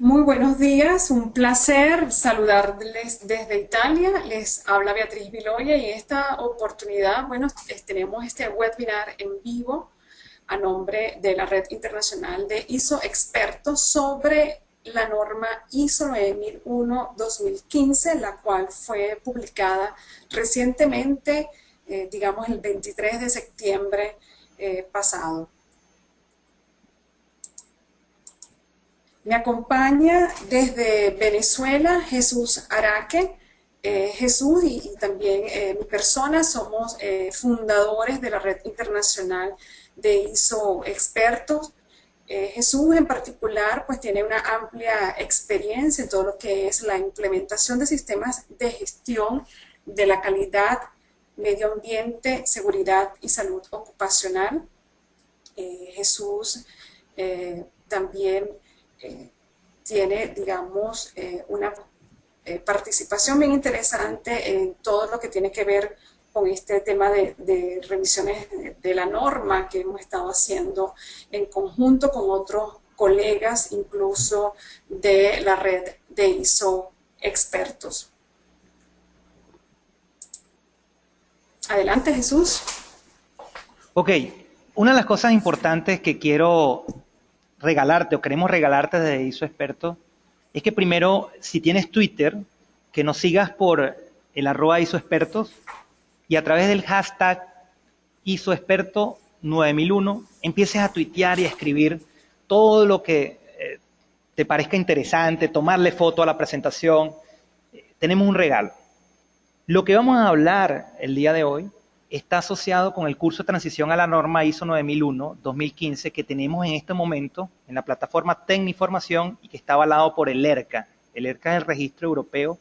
Muy buenos días, un placer saludarles desde Italia. Les habla Beatriz Viloya y en esta oportunidad, bueno, tenemos este webinar en vivo a nombre de la Red Internacional de ISO Expertos sobre la norma ISO 9001-2015, la cual fue publicada recientemente, digamos el 23 de septiembre pasado. Me acompaña desde Venezuela Jesús Araque. Jesús y también mi persona somos fundadores de la Red Internacional de ISO Expertos. Jesús en particular pues tiene una amplia experiencia en todo lo que es la implementación de sistemas de gestión de la calidad, medio ambiente, seguridad y salud ocupacional. Jesús también tiene, digamos, una participación bien interesante en todo lo que tiene que ver con este tema de revisiones de la norma que hemos estado haciendo en conjunto con otros colegas, incluso de la red de ISO Expertos. Adelante, Jesús. Ok, una de las cosas importantes que quiero regalarte o queremos regalarte desde ISO Experto es que primero, si tienes Twitter, que nos sigas por el @ISO Expertos y a través del hashtag ISO Experto 9001 empieces a tuitear y a escribir todo lo que te parezca interesante, tomarle foto a la presentación. Tenemos un regalo. Lo que vamos a hablar el día de hoy está asociado con el curso de transición a la norma ISO 9001-2015 que tenemos en este momento en la plataforma Tecniformación y que está avalado por el ERCA. El ERCA es el Registro Europeo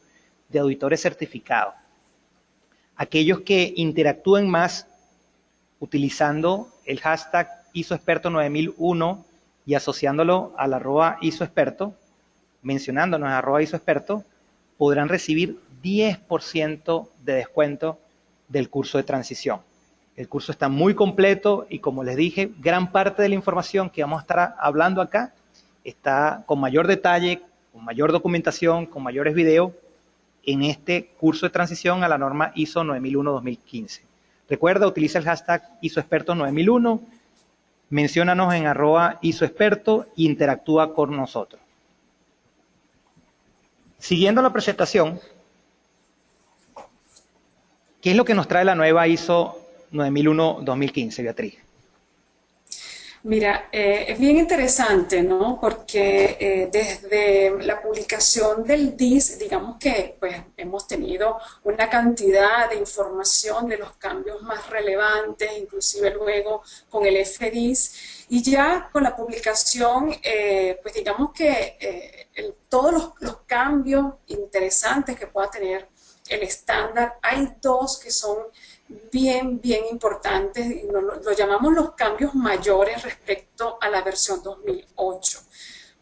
de Auditores Certificados. Aquellos que interactúen más utilizando el hashtag ISOexperto 9001 y asociándolo al @ISOexperto, mencionándonos @ISOexperto, podrán recibir 10% de descuento del curso de transición. El curso está muy completo y, como les dije, gran parte de la información que vamos a estar hablando acá está con mayor detalle, con mayor documentación, con mayores videos en este curso de transición a la norma ISO 9001-2015. Recuerda, utiliza el hashtag ISOexperto 9001, menciónanos en @ISOexperto e interactúa con nosotros. Siguiendo la presentación, ¿qué es lo que nos trae la nueva ISO 9001-2015, Beatriz? Mira, es bien interesante, ¿no? Porque desde la publicación del DIS, digamos que pues, hemos tenido una cantidad de información de los cambios más relevantes, inclusive luego con el FDIS, y ya con la publicación, pues digamos que todos los cambios interesantes que pueda tener el estándar, hay dos que son bien importantes, y lo llamamos los cambios mayores respecto a la versión 2008.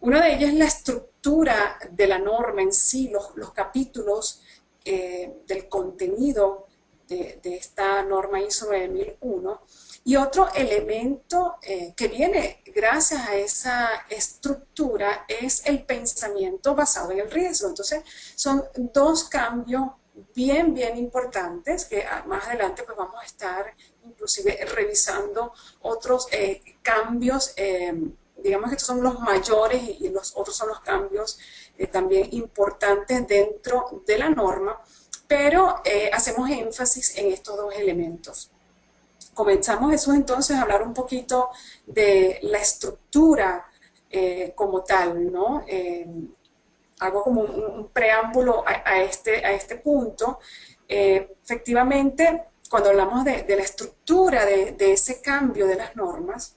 Una de ellas es la estructura de la norma en sí, los capítulos del contenido de esta norma ISO 9001. Y otro elemento que viene gracias a esa estructura es el pensamiento basado en el riesgo. Entonces, son dos cambios bien importantes que más adelante pues vamos a estar inclusive revisando otros cambios, digamos que estos son los mayores y los otros son los cambios también importantes dentro de la norma, pero hacemos énfasis en estos dos elementos. Comenzamos, Jesús, entonces a hablar un poquito de la estructura como tal, ¿no? Hago como un preámbulo a este punto. Efectivamente, cuando hablamos de la estructura de ese cambio de las normas,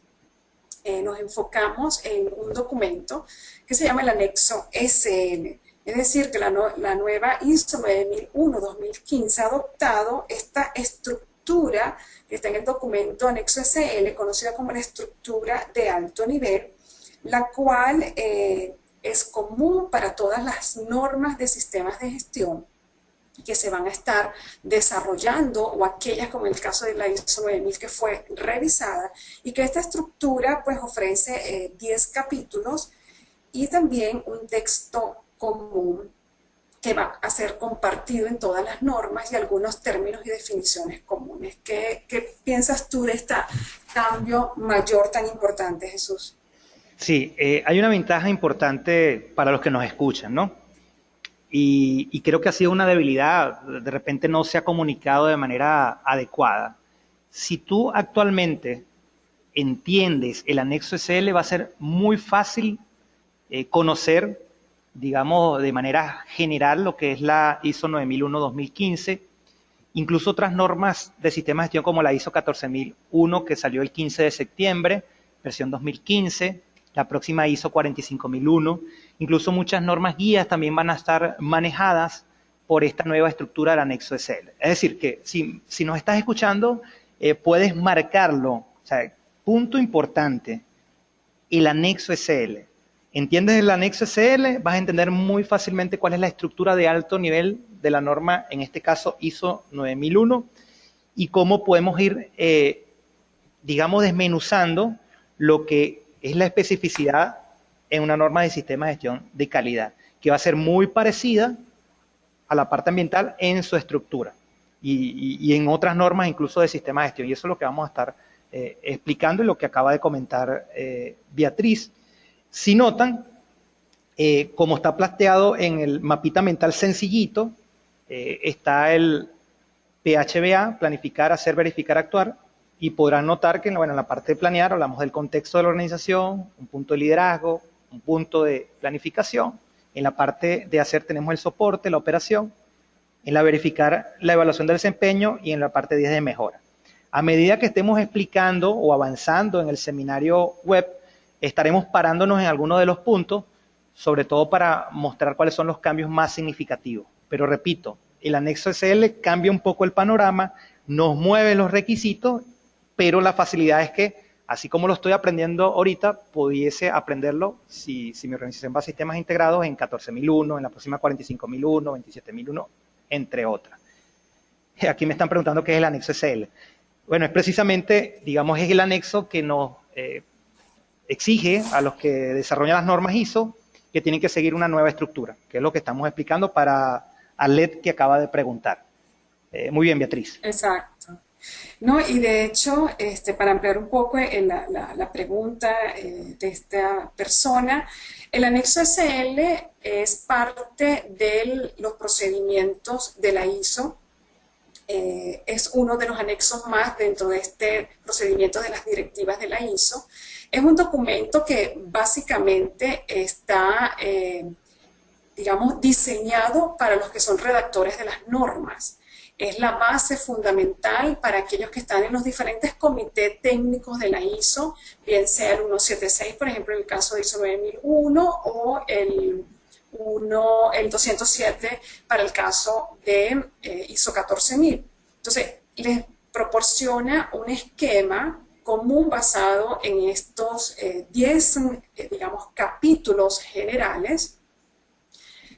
nos enfocamos en un documento que se llama el anexo SL. Es decir, que la nueva ISO 9001-2015 ha adoptado esta estructura que está en el documento anexo SL, conocida como la estructura de alto nivel, la cual es común para todas las normas de sistemas de gestión que se van a estar desarrollando, o aquellas como en el caso de la ISO 9000 que fue revisada, y que esta estructura pues ofrece 10 capítulos y también un texto común que va a ser compartido en todas las normas y algunos términos y definiciones comunes. ¿Qué piensas tú de este cambio mayor tan importante, Jesús? Sí, hay una ventaja importante para los que nos escuchan, ¿no? Y creo que ha sido una debilidad, de repente no se ha comunicado de manera adecuada. Si tú actualmente entiendes el anexo SL, va a ser muy fácil conocer, digamos, de manera general lo que es la ISO 9001-2015, incluso otras normas de sistemas de gestión como la ISO 14001 que salió el 15 de septiembre, versión 2015, la próxima ISO 45001, incluso muchas normas guías también van a estar manejadas por esta nueva estructura del anexo SL. Es decir, que si nos estás escuchando, puedes marcarlo, o sea, punto importante, el anexo SL. ¿Entiendes el anexo SL? Vas a entender muy fácilmente cuál es la estructura de alto nivel de la norma, en este caso ISO 9001, y cómo podemos ir, digamos, desmenuzando lo que es la especificidad en una norma de sistema de gestión de calidad, que va a ser muy parecida a la parte ambiental en su estructura y en otras normas incluso de sistema de gestión. Y eso es lo que vamos a estar explicando y lo que acaba de comentar Beatriz. Si notan, como está planteado en el mapita mental sencillito, está el PHBA, planificar, hacer, verificar, actuar, y podrán notar que bueno, en la parte de planear hablamos del contexto de la organización, un punto de liderazgo, un punto de planificación, en la parte de hacer tenemos el soporte, la operación, en la verificar la evaluación del desempeño y en la parte 10 de mejora. A medida que estemos explicando o avanzando en el seminario web, estaremos parándonos en algunos de los puntos, sobre todo para mostrar cuáles son los cambios más significativos. Pero repito, el anexo SL cambia un poco el panorama, nos mueve los requisitos, pero la facilidad es que, así como lo estoy aprendiendo ahorita, pudiese aprenderlo si mi organización va a sistemas integrados en 14001, en la próxima 45001, 27001, entre otras. Aquí me están preguntando qué es el anexo SL. Bueno, es precisamente, digamos, es el anexo que nos exige a los que desarrollan las normas ISO que tienen que seguir una nueva estructura, que es lo que estamos explicando para Arlet, que acaba de preguntar. Muy bien, Beatriz. Exacto. No, y de hecho, para ampliar un poco la pregunta de esta persona, el anexo SL es parte de los procedimientos de la ISO. Es uno de los anexos más dentro de este procedimiento de las directivas de la ISO. Es un documento que básicamente está, digamos, diseñado para los que son redactores de las normas. Es la base fundamental para aquellos que están en los diferentes comités técnicos de la ISO, bien sea el 176, por ejemplo, en el caso de ISO 9001, o el 207 para el caso de ISO 14000. Entonces, les proporciona un esquema común basado en estos 10, digamos, capítulos generales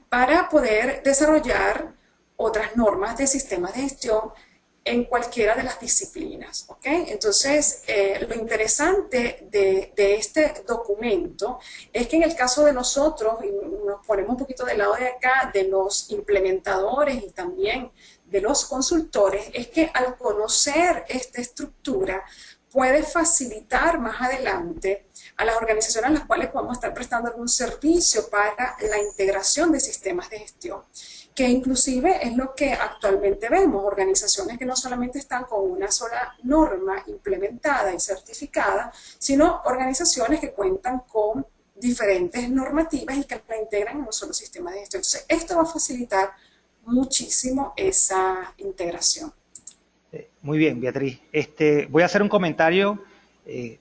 para poder desarrollar otras normas de sistemas de gestión en cualquiera de las disciplinas, ¿ok? Entonces, lo interesante de este documento es que en el caso de nosotros, y nos ponemos un poquito del lado de acá, de los implementadores y también de los consultores, es que al conocer esta estructura, puede facilitar más adelante a las organizaciones a las cuales podamos estar prestando algún servicio para la integración de sistemas de gestión, que inclusive es lo que actualmente vemos, organizaciones que no solamente están con una sola norma implementada y certificada, sino organizaciones que cuentan con diferentes normativas y que la integran en un solo sistema de gestión. Entonces, esto va a facilitar muchísimo esa integración. Muy bien, Beatriz. Voy a hacer un comentario.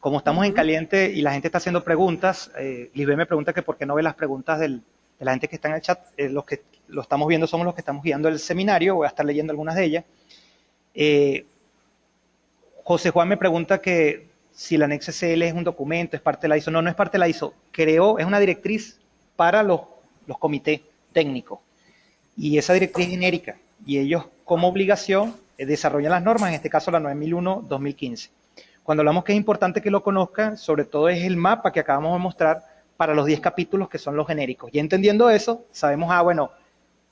Como estamos en caliente y la gente está haciendo preguntas, Lisbeth me pregunta que por qué no ve las preguntas de la gente que está en el chat. Los que lo estamos viendo somos los que estamos guiando el seminario. Voy a estar leyendo algunas de ellas. José Juan me pregunta que si el anexo SL es un documento, es parte de la ISO. No, no es parte de la ISO. Es una directriz para los comités técnicos. Y esa directriz es genérica. Y ellos, como obligación, desarrollan las normas, en este caso la 9001-2015. Cuando hablamos que es importante que lo conozcan, sobre todo es el mapa que acabamos de mostrar para los 10 capítulos que son los genéricos. Y entendiendo eso, sabemos, bueno,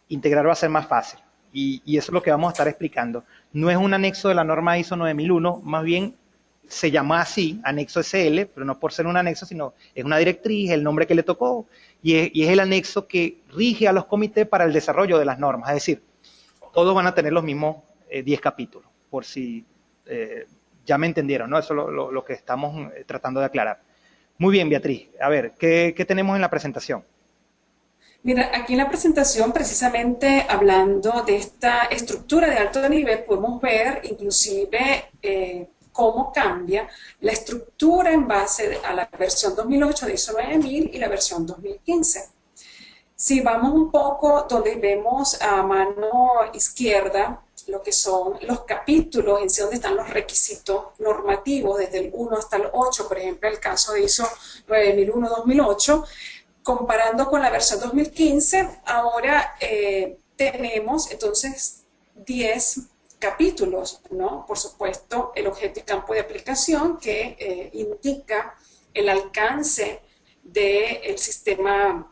integrar va a ser más fácil. Y eso es lo que vamos a estar explicando. No es un anexo de la norma ISO 9001, más bien se llama así, anexo SL, pero no por ser un anexo, sino es una directriz, el nombre que le tocó, y es el anexo que rige a los comités para el desarrollo de las normas. Es decir, todos van a tener los mismos 10 capítulos, por si ya me entendieron, ¿no? Eso es lo que estamos tratando de aclarar. Muy bien, Beatriz. A ver, ¿qué tenemos en la presentación? Mira, aquí en la presentación, precisamente hablando de esta estructura de alto nivel, podemos ver inclusive cómo cambia la estructura en base a la versión 2008 de ISO 9000 y la versión 2015. Si vamos un poco donde vemos a mano izquierda lo que son los capítulos, en sí donde están los requisitos normativos, desde el 1 hasta el 8, por ejemplo, el caso de ISO 9001-2008, comparando con la versión 2015, ahora tenemos entonces 10 capítulos, ¿no? Por supuesto, el objeto y campo de aplicación que indica el alcance del sistema,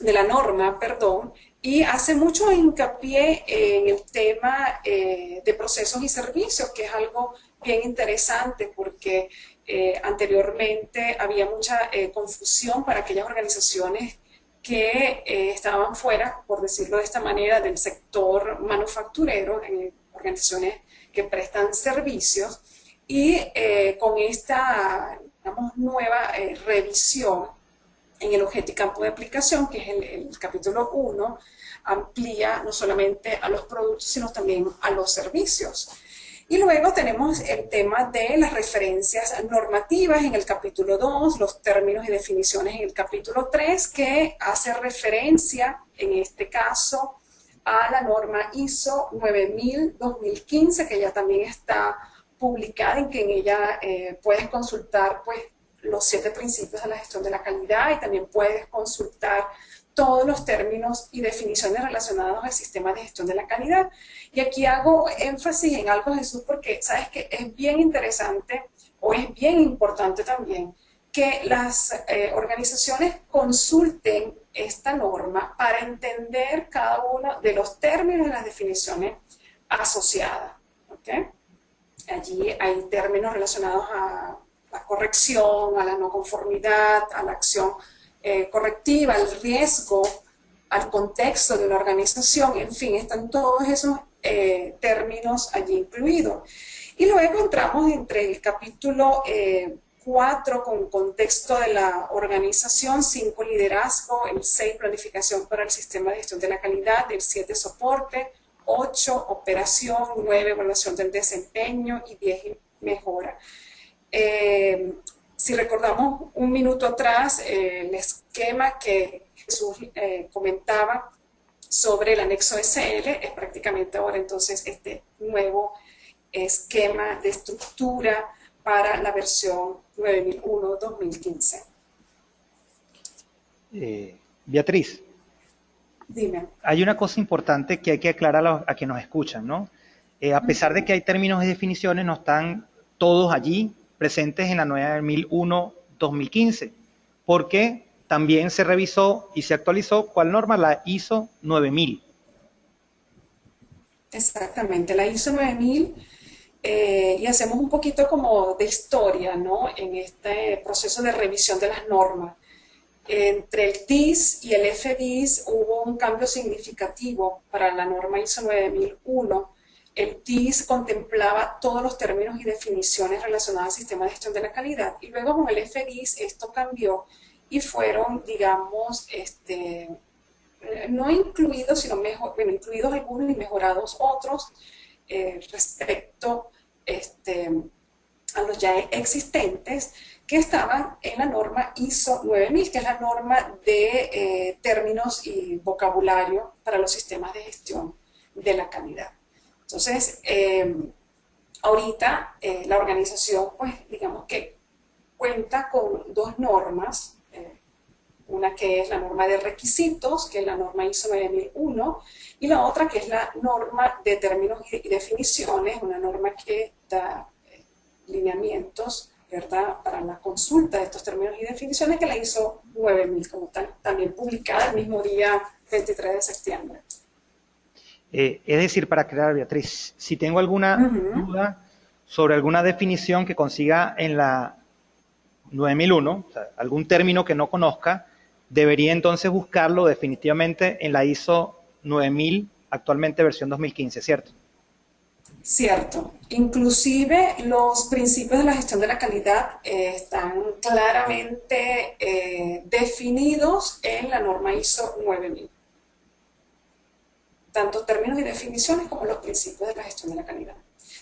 de la norma, perdón, y hace mucho hincapié en el tema de procesos y servicios, que es algo bien interesante porque anteriormente había mucha confusión para aquellas organizaciones que estaban fuera, por decirlo de esta manera, del sector manufacturero, en organizaciones que prestan servicios, y con esta, digamos, nueva revisión en el objeto y campo de aplicación, que es el capítulo 1, amplía no solamente a los productos, sino también a los servicios. Y luego tenemos el tema de las referencias normativas en el capítulo 2, los términos y definiciones en el capítulo 3, que hace referencia, en este caso, a la norma ISO 9000-2015, que ya también está publicada y que en ella puedes consultar pues, los 7 principios de la gestión de la calidad y también puedes consultar todos los términos y definiciones relacionados al sistema de gestión de la calidad. Y aquí hago énfasis en algo, Jesús, porque sabes que es bien interesante o es bien importante también que las organizaciones consulten esta norma para entender cada uno de los términos y las definiciones asociadas. ¿Okay? Allí hay términos relacionados a la corrección, a la no conformidad, a la acción correctiva, al riesgo, al contexto de la organización, en fin, están todos esos términos allí incluidos. Y luego entramos entre el capítulo 4 con contexto de la organización, 5 liderazgo, el 6 planificación para el sistema de gestión de la calidad, el 7 soporte, 8 operación, 9 evaluación del desempeño y 10 mejora. Si recordamos un minuto atrás el esquema que Jesús comentaba sobre el anexo SL, es prácticamente ahora entonces este nuevo esquema de estructura para la versión 9001-2015. Beatriz, dime. Hay una cosa importante que hay que aclarar a quienes nos escuchan, ¿no? A pesar de que hay términos y definiciones, no están todos allí presentes en la 9001-2015, porque también se revisó y se actualizó, ¿cuál norma? La ISO 9000. Exactamente, la ISO 9000, y hacemos un poquito como de historia, ¿no? En este proceso de revisión de las normas. Entre el DIS y el FDIS hubo un cambio significativo para la norma ISO 9001. El DIS contemplaba todos los términos y definiciones relacionadas al sistema de gestión de la calidad, y luego con el FDIS esto cambió y fueron, digamos, no incluidos, sino incluidos algunos y mejorados otros respecto a los ya existentes que estaban en la norma ISO 9000, que es la norma de términos y vocabulario para los sistemas de gestión de la calidad. Entonces, ahorita la organización, pues, digamos que cuenta con 2 normas, una que es la norma de requisitos, que es la norma ISO 9001, y la otra que es la norma de términos y definiciones, una norma que da lineamientos ¿verdad? Para la consulta de estos términos y definiciones, que la ISO 9000 como tal, también publicada el mismo día 23 de septiembre. Es decir, para aclarar, Beatriz, si tengo alguna duda sobre alguna definición que consiga en la 9001, o sea, algún término que no conozca, debería entonces buscarlo definitivamente en la ISO 9000, actualmente versión 2015, ¿cierto? Cierto. Inclusive los principios de la gestión de la calidad están claramente definidos en la norma ISO 9000. Tanto términos y definiciones como los principios de la gestión de la calidad.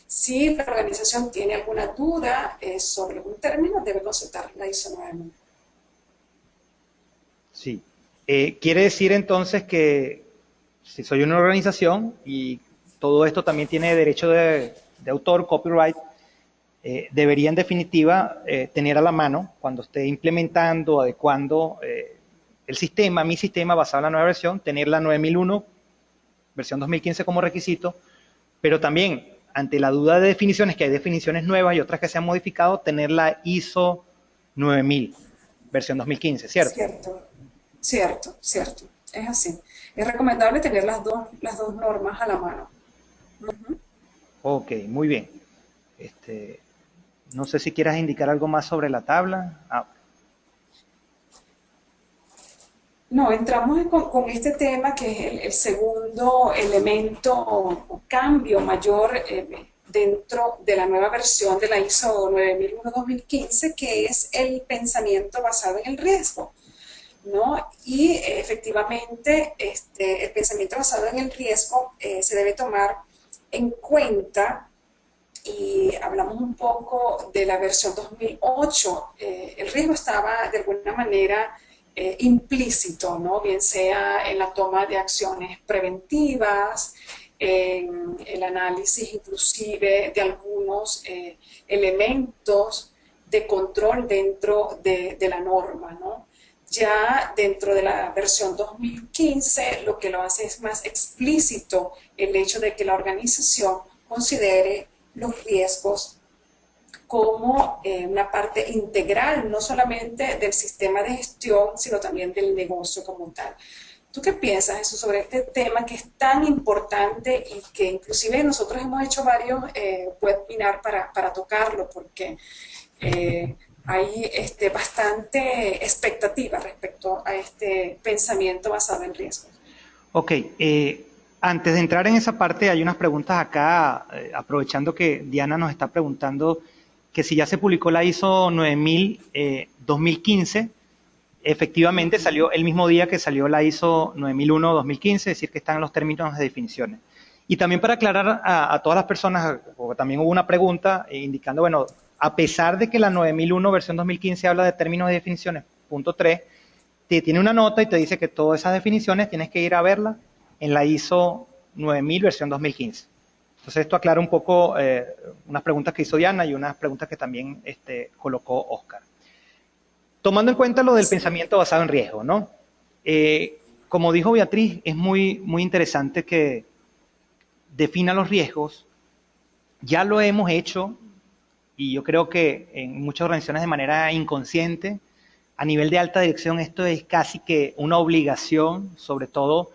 Si la organización tiene alguna duda sobre algún término, debe consultar la ISO 9000. Sí. Quiere decir entonces que si soy una organización y todo esto también tiene derecho de autor, copyright, debería en definitiva tener a la mano cuando esté implementando, adecuando el sistema, mi sistema basado en la nueva versión, tener la 9001, versión 2015 como requisito, pero también ante la duda de definiciones, que hay definiciones nuevas y otras que se han modificado, tener la ISO 9000, versión 2015, ¿cierto? Cierto, cierto, cierto. Es así. Es recomendable tener las dos normas a la mano. Ok, muy bien. No sé si quieras indicar algo más sobre la tabla. No, entramos con este tema que es el segundo elemento o cambio mayor dentro de la nueva versión de la ISO 9001-2015, que es el pensamiento basado en el riesgo, ¿no? Y efectivamente el pensamiento basado en el riesgo se debe tomar en cuenta, y hablamos un poco de la versión 2008. El riesgo estaba de alguna manera implícito, ¿no? Bien sea en la toma de acciones preventivas, en el análisis inclusive de algunos elementos de control dentro de la norma, ¿no? Ya dentro de la versión 2015 lo que lo hace es más explícito el hecho de que la organización considere los riesgos como una parte integral, no solamente del sistema de gestión, sino también del negocio como tal. ¿Tú qué piensas, Jesús, sobre este tema que es tan importante y que inclusive nosotros hemos hecho varios webinars para tocarlo, porque hay bastante expectativa respecto a este pensamiento basado en riesgos? Ok, antes de entrar en esa parte hay unas preguntas acá, aprovechando que Diana nos está preguntando que si ya se publicó la ISO 9000 2015, efectivamente salió el mismo día que salió la ISO 9001-2015, es decir, que están los términos de definiciones. Y también para aclarar a todas las personas, porque también hubo una pregunta indicando, bueno, a pesar de que la 9001 versión 2015 habla de términos de definiciones, punto 3, te tiene una nota y te dice que todas esas definiciones tienes que ir a verlas en la ISO 9000 versión 2015. Entonces esto aclara un poco unas preguntas que hizo Diana y unas preguntas que también colocó Oscar. Tomando en cuenta lo del pensamiento basado en riesgo, ¿no? Como dijo Beatriz, es muy interesante que defina los riesgos. Ya lo hemos hecho y yo creo que en muchas organizaciones de manera inconsciente. A nivel de alta dirección esto es casi que una obligación, sobre todo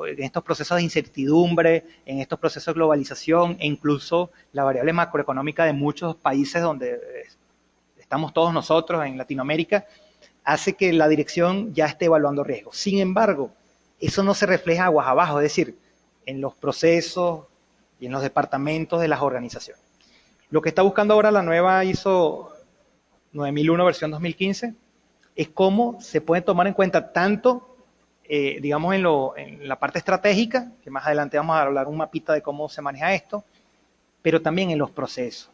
en estos procesos de incertidumbre, en estos procesos de globalización e incluso la variable macroeconómica de muchos países donde estamos todos nosotros en Latinoamérica, hace que la dirección ya esté evaluando riesgos. Sin embargo, eso no se refleja aguas abajo, es decir, en los procesos y en los departamentos de las organizaciones. Lo que está buscando ahora la nueva ISO 9001 versión 2015 es cómo se pueden tomar en cuenta tanto, digamos, en la parte estratégica, que más adelante vamos a hablar un mapita de cómo se maneja esto, pero también en los procesos.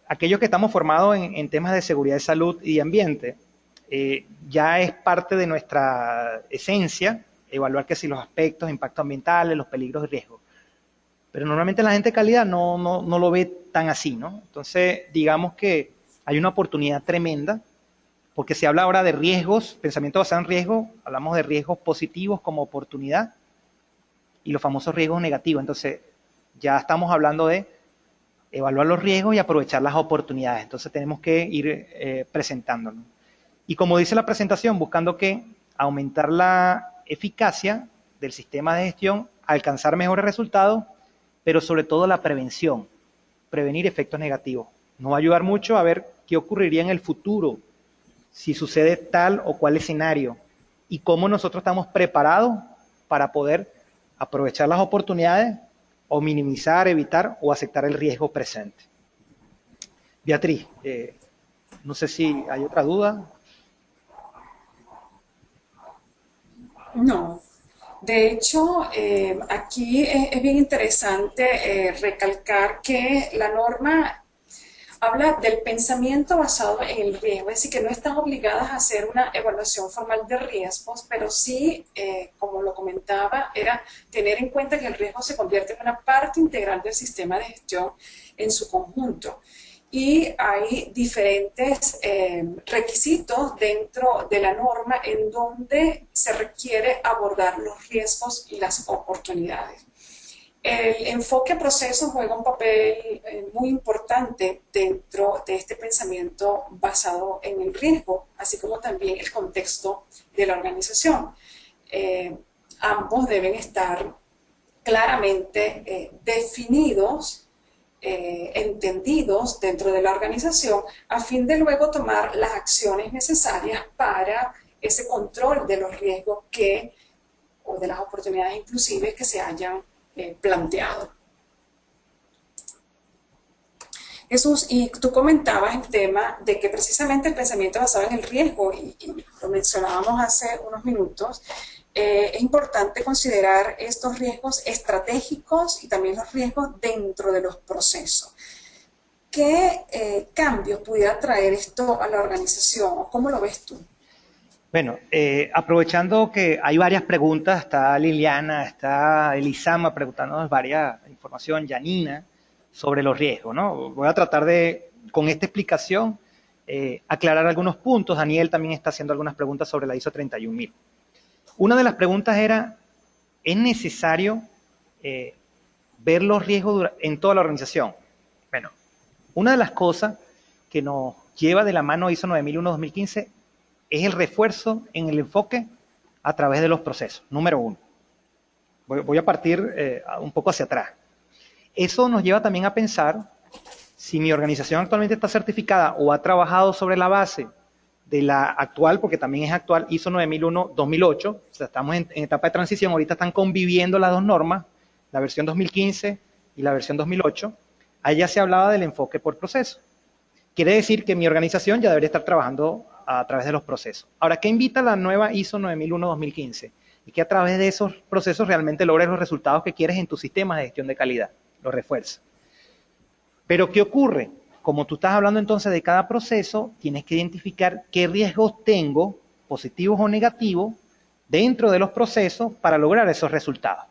Aquellos que estamos formados en temas de seguridad de salud y ambiente, ya es parte de nuestra esencia evaluar que si los aspectos, impactos ambientales, los peligros y riesgos. Pero normalmente la gente de calidad no lo ve tan así, ¿no? Entonces, digamos que hay una oportunidad tremenda, porque se habla ahora de riesgos, pensamiento basado en riesgo, hablamos de riesgos positivos como oportunidad y los famosos riesgos negativos. Entonces, ya estamos hablando de evaluar los riesgos y aprovechar las oportunidades. Entonces tenemos que ir presentándonos. Y como dice la presentación, buscando que aumentar la eficacia del sistema de gestión, alcanzar mejores resultados, pero sobre todo la prevención, prevenir efectos negativos. Nos va a ayudar mucho a ver qué ocurriría en el futuro, si sucede tal o cual escenario, y cómo nosotros estamos preparados para poder aprovechar las oportunidades o minimizar, evitar o aceptar el riesgo presente. Beatriz, no sé si hay otra duda. No. De hecho, aquí es bien interesante recalcar que la norma habla del pensamiento basado en el riesgo, es decir, que no están obligadas a hacer una evaluación formal de riesgos, pero sí, como lo comentaba, era tener en cuenta que el riesgo se convierte en una parte integral del sistema de gestión en su conjunto. Y hay diferentes requisitos dentro de la norma en donde se requiere abordar los riesgos y las oportunidades. El enfoque a procesos juega un papel muy importante dentro de este pensamiento basado en el riesgo, así como también el contexto de la organización. Ambos deben estar claramente definidos, entendidos dentro de la organización, a fin de luego tomar las acciones necesarias para ese control de los riesgos o de las oportunidades inclusive que se hayan planteado. Jesús, y tú comentabas el tema de que precisamente el pensamiento basado en el riesgo, y lo mencionábamos hace unos minutos, es importante considerar estos riesgos estratégicos y también los riesgos dentro de los procesos. ¿Qué cambios pudiera traer esto a la organización o cómo lo ves tú? Bueno, aprovechando que hay varias preguntas, está Liliana, está Elisama preguntándonos varias información, Janina, sobre los riesgos, ¿no? Voy a tratar de, con esta explicación, aclarar algunos puntos. Daniel también está haciendo algunas preguntas sobre la ISO 31000. Una de las preguntas era, ¿es necesario ver los riesgos en toda la organización? Bueno, una de las cosas que nos lleva de la mano ISO 9001-2015 es el refuerzo en el enfoque a través de los procesos, número uno. Voy a partir un poco hacia atrás. Eso nos lleva también a pensar si mi organización actualmente está certificada o ha trabajado sobre la base de la actual, porque también es actual, ISO 9001-2008, o sea, estamos en etapa de transición, ahorita están conviviendo las dos normas, la versión 2015 y la versión 2008, allá se hablaba del enfoque por proceso. Quiere decir que mi organización ya debería estar trabajando a través de los procesos. Ahora, ¿qué invita la nueva ISO 9001-2015? Y que a través de esos procesos realmente logres los resultados que quieres en tu sistema de gestión de calidad. Lo refuerza. Pero, ¿qué ocurre? Como tú estás hablando entonces de cada proceso, tienes que identificar qué riesgos tengo, positivos o negativos, dentro de los procesos para lograr esos resultados.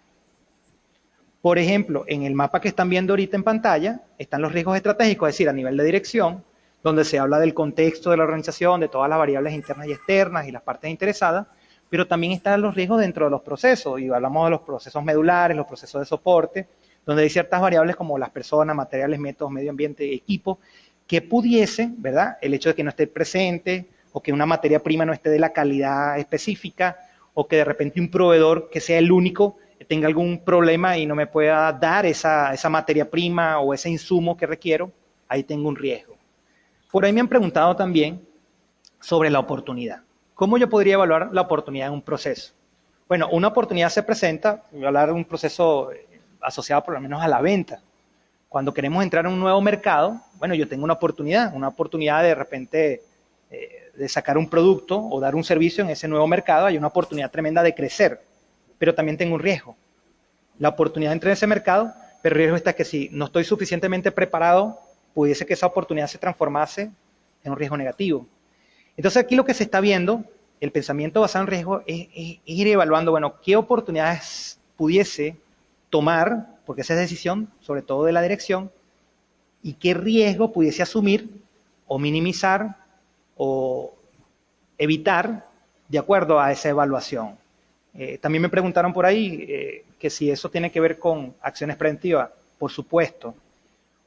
Por ejemplo, en el mapa que están viendo ahorita en pantalla, están los riesgos estratégicos, es decir, a nivel de dirección, donde se habla del contexto de la organización, de todas las variables internas y externas y las partes interesadas, pero también están los riesgos dentro de los procesos, y hablamos de los procesos medulares, los procesos de soporte, donde hay ciertas variables como las personas, materiales, métodos, medio ambiente, equipo, que pudiese, ¿verdad? El hecho de que no esté presente, o que una materia prima no esté de la calidad específica, o que de repente un proveedor que sea el único tenga algún problema y no me pueda dar esa materia prima o ese insumo que requiero, ahí tengo un riesgo. Por ahí me han preguntado también sobre la oportunidad. ¿Cómo yo podría evaluar la oportunidad en un proceso? Bueno, una oportunidad se presenta, voy a hablar de un proceso asociado por lo menos a la venta. Cuando queremos entrar en un nuevo mercado, bueno, yo tengo una oportunidad de repente de sacar un producto o dar un servicio en ese nuevo mercado, hay una oportunidad tremenda de crecer, pero también tengo un riesgo. La oportunidad de entrar en ese mercado, pero el riesgo está que si no estoy suficientemente preparado, pudiese que esa oportunidad se transformase en un riesgo negativo. Entonces aquí lo que se está viendo, el pensamiento basado en riesgo, es ir evaluando, bueno, qué oportunidades pudiese tomar, porque esa es decisión, sobre todo de la dirección, y qué riesgo pudiese asumir o minimizar o evitar de acuerdo a esa evaluación. También me preguntaron por ahí que si eso tiene que ver con acciones preventivas. Por supuesto.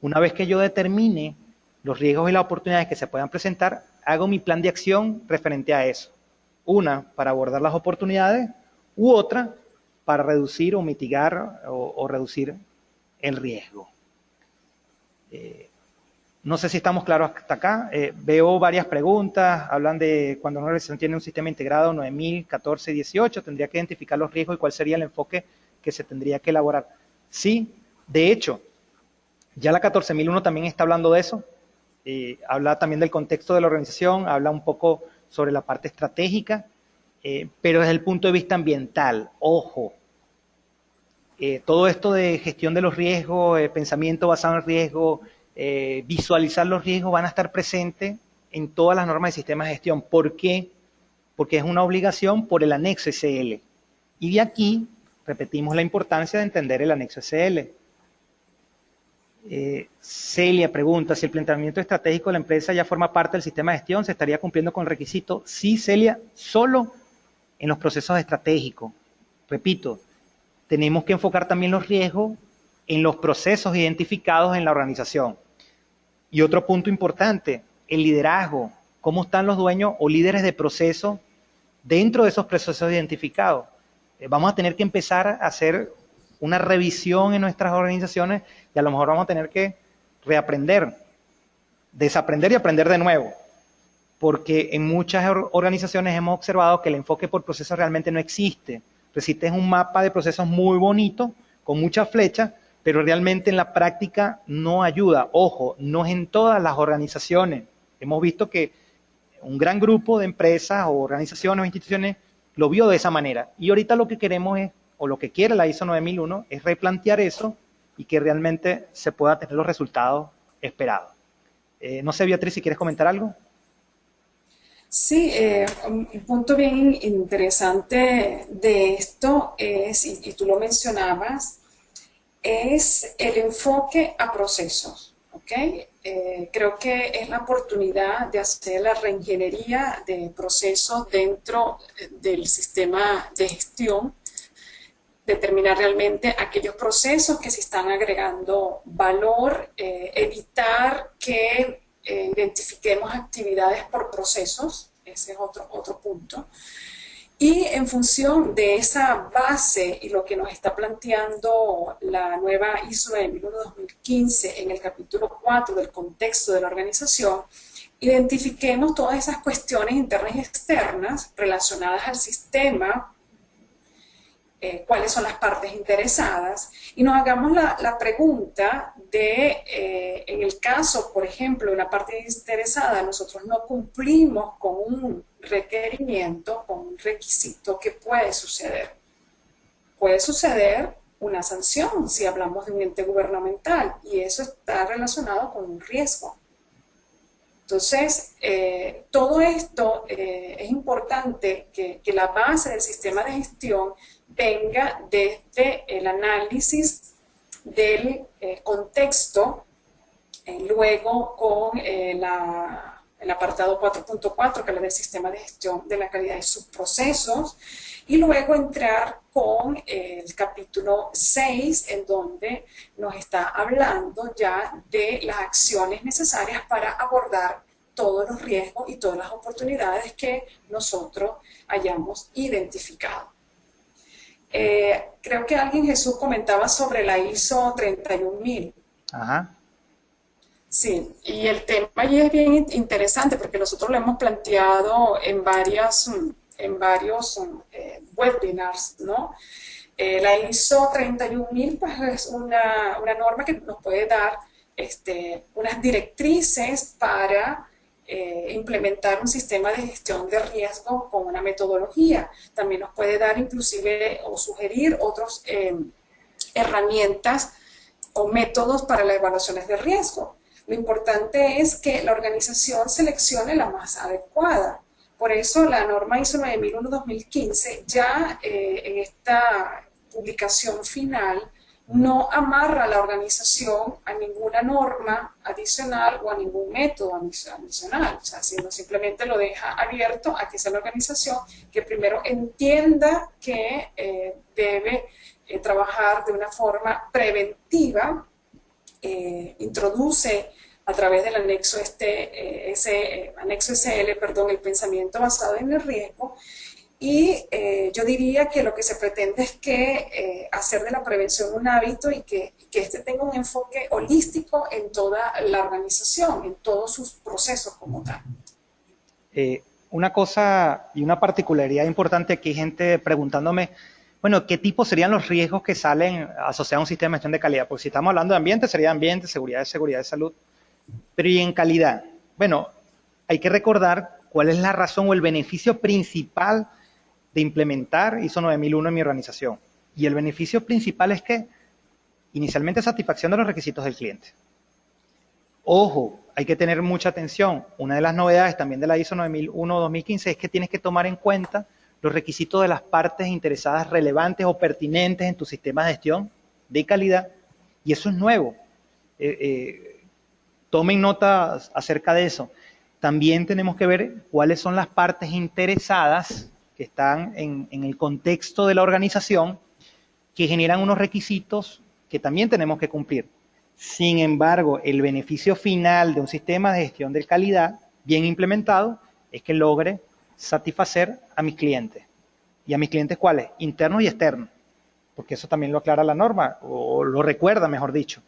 Una vez que yo determine los riesgos y las oportunidades que se puedan presentar, hago mi plan de acción referente a eso. Una, para abordar las oportunidades, u otra, para reducir o mitigar o reducir el riesgo. No sé si estamos claros hasta acá. Veo varias preguntas. Hablan de cuando una organización tiene un sistema integrado 9000, 14, 18, tendría que identificar los riesgos y cuál sería el enfoque que se tendría que elaborar. Sí, de hecho, ya la 14001 también está hablando de eso. Habla también del contexto de la organización, habla un poco sobre la parte estratégica, pero desde el punto de vista ambiental, ojo, todo esto de gestión de los riesgos, pensamiento basado en riesgo, visualizar los riesgos van a estar presentes en todas las normas de sistemas de gestión. ¿Por qué? Porque es una obligación por el anexo SL. Y de aquí repetimos la importancia de entender el anexo SL. Celia pregunta, si el planteamiento estratégico de la empresa ya forma parte del sistema de gestión, ¿se estaría cumpliendo con el requisito? Sí, Celia, solo en los procesos estratégicos. Repito, tenemos que enfocar también los riesgos en los procesos identificados en la organización. Y otro punto importante, el liderazgo. ¿Cómo están los dueños o líderes de proceso dentro de esos procesos identificados? Vamos a tener que empezar a hacer una revisión en nuestras organizaciones y a lo mejor vamos a tener que reaprender, desaprender y aprender de nuevo. Porque en muchas organizaciones hemos observado que el enfoque por procesos realmente no existe. Existe un mapa de procesos muy bonito, con muchas flechas, pero realmente en la práctica no ayuda. Ojo, no es en todas las organizaciones. Hemos visto que un gran grupo de empresas o organizaciones o instituciones lo vio de esa manera. Y ahorita lo que queremos es, o lo que quiere la ISO 9001, es replantear eso y que realmente se pueda tener los resultados esperados. No sé, Beatriz, si quieres comentar algo. Sí, un punto bien interesante de esto es, y tú lo mencionabas, es el enfoque a procesos, ¿ok? Creo que es la oportunidad de hacer la reingeniería de procesos dentro del sistema de gestión, determinar realmente aquellos procesos que se están agregando valor, evitar que identifiquemos actividades por procesos, ese es otro punto. Y en función de esa base y lo que nos está planteando la nueva ISO 2015 en el capítulo 4 del contexto de la organización, identifiquemos todas esas cuestiones internas y externas relacionadas al sistema, cuáles son las partes interesadas, y nos hagamos la pregunta de, en el caso, por ejemplo, de una parte interesada, nosotros no cumplimos con un requerimiento, con un requisito, ¿qué puede suceder? Puede suceder una sanción si hablamos de un ente gubernamental, y eso está relacionado con un riesgo. Entonces, todo esto es importante que la base del sistema de gestión venga desde el análisis del contexto, luego con el apartado 4.4, que es el del sistema de gestión de la calidad de sus procesos, y luego entrar con el capítulo 6, en donde nos está hablando ya de las acciones necesarias para abordar todos los riesgos y todas las oportunidades que nosotros hayamos identificado. Creo que alguien, Jesús, comentaba sobre la ISO 31000. Ajá. Sí, y el tema allí es bien interesante porque nosotros lo hemos planteado en varios webinars, ¿no? La ISO 31000 pues, es una norma que nos puede dar unas directrices para implementar un sistema de gestión de riesgo con una metodología. También nos puede dar inclusive o sugerir otras herramientas o métodos para las evaluaciones de riesgo. Lo importante es que la organización seleccione la más adecuada. Por eso la norma ISO 9001-2015 ya en esta publicación final no amarra a la organización a ninguna norma adicional o a ningún método adicional, o sea, sino simplemente lo deja abierto a que sea la organización que primero entienda que debe trabajar de una forma preventiva introduce a través del anexo anexo SL, perdón, el pensamiento basado en el riesgo. Y yo diría que lo que se pretende es que hacer de la prevención un hábito y que este tenga un enfoque holístico en toda la organización, en todos sus procesos como tal. Una cosa y una particularidad importante, aquí hay gente preguntándome, bueno, ¿qué tipo serían los riesgos que salen asociados a un sistema de gestión de calidad? Porque si estamos hablando de ambiente, sería ambiente, seguridad de salud. Pero ¿y en calidad? Bueno, hay que recordar cuál es la razón o el beneficio principal de implementar ISO 9001 en mi organización. Y el beneficio principal es que inicialmente satisfacción de los requisitos del cliente. Ojo, hay que tener mucha atención. Una de las novedades también de la ISO 9001-2015 es que tienes que tomar en cuenta los requisitos de las partes interesadas relevantes o pertinentes en tu sistema de gestión de calidad. Y eso es nuevo. Tomen nota acerca de eso. También tenemos que ver cuáles son las partes interesadas que están en el contexto de la organización que generan unos requisitos que también tenemos que cumplir. Sin embargo, el beneficio final de un sistema de gestión de calidad bien implementado es que logre satisfacer a mis clientes. ¿Y a mis clientes cuáles? Internos y externos, porque eso también lo aclara la norma, o lo recuerda, mejor dicho.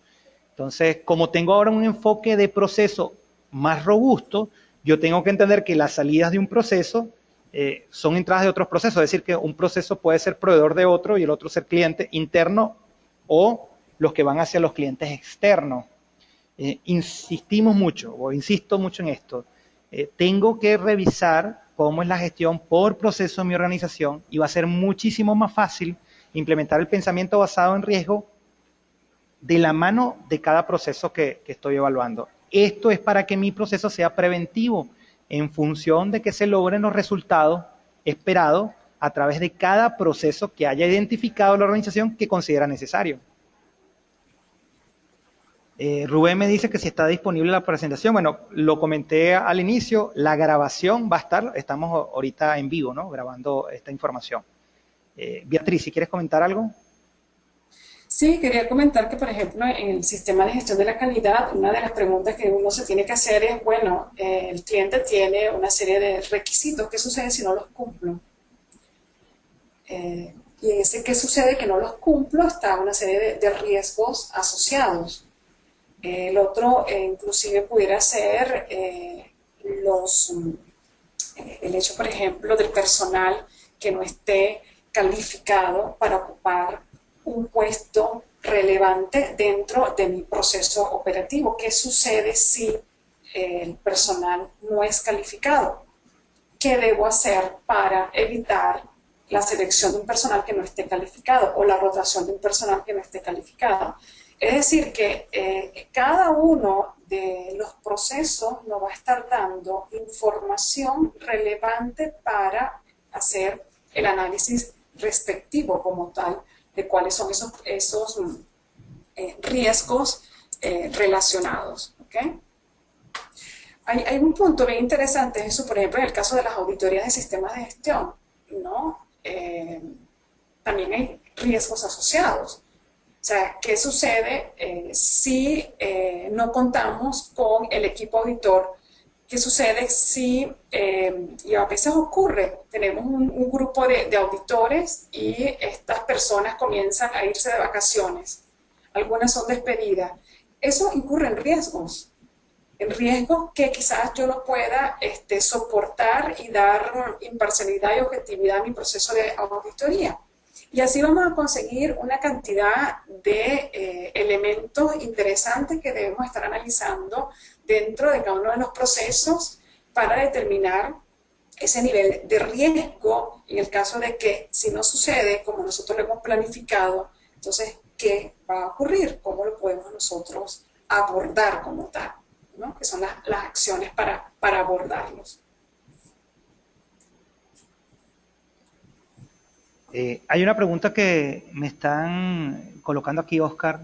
Entonces, como tengo ahora un enfoque de proceso más robusto, yo tengo que entender que las salidas de un proceso son entradas de otros procesos, es decir, que un proceso puede ser proveedor de otro y el otro ser cliente interno o los que van hacia los clientes externos. Insistimos mucho, o insisto mucho en esto, tengo que revisar cómo es la gestión por proceso de mi organización y va a ser muchísimo más fácil implementar el pensamiento basado en riesgo de la mano de cada proceso que estoy evaluando. Esto es para que mi proceso sea preventivo en función de que se logren los resultados esperados a través de cada proceso que haya identificado la organización que considera necesario. Rubén me dice que si está disponible la presentación. Bueno, lo comenté al inicio, la grabación va a estar, estamos ahorita en vivo, ¿no? Grabando esta información. Beatriz, si quieres comentar algo. Sí, quería comentar que, por ejemplo, en el sistema de gestión de la calidad, una de las preguntas que uno se tiene que hacer es, bueno, el cliente tiene una serie de requisitos, ¿qué sucede si no los cumplo? Y en ese qué sucede que no los cumplo está una serie de riesgos asociados. El otro, inclusive, pudiera ser el hecho, por ejemplo, del personal que no esté calificado para ocupar un puesto relevante dentro de mi proceso operativo. ¿Qué sucede si el personal no es calificado? ¿Qué debo hacer para evitar la selección de un personal que no esté calificado o la rotación de un personal que no esté calificado? Es decir, que cada uno de los procesos nos va a estar dando información relevante para hacer el análisis respectivo como tal de cuáles son esos riesgos relacionados. ¿Okay? Hay un punto bien interesante, eso por ejemplo en el caso de las auditorías de sistemas de gestión, ¿no? También hay riesgos asociados. O sea, ¿qué sucede si no contamos con el equipo auditor? ¿Qué sucede si, y a veces ocurre, tenemos un grupo de auditores y estas personas comienzan a irse de vacaciones? Algunas son despedidas. Eso incurre en riesgos que quizás yo no pueda soportar y dar imparcialidad y objetividad a mi proceso de auditoría. Y así vamos a conseguir una cantidad de elementos interesantes que debemos estar analizando dentro de cada uno de los procesos para determinar ese nivel de riesgo en el caso de que si no sucede como nosotros lo hemos planificado, entonces, ¿qué va a ocurrir? ¿Cómo lo podemos nosotros abordar como tal? ¿No? Que son las acciones para abordarlos. Hay una pregunta que me están colocando aquí, Oscar,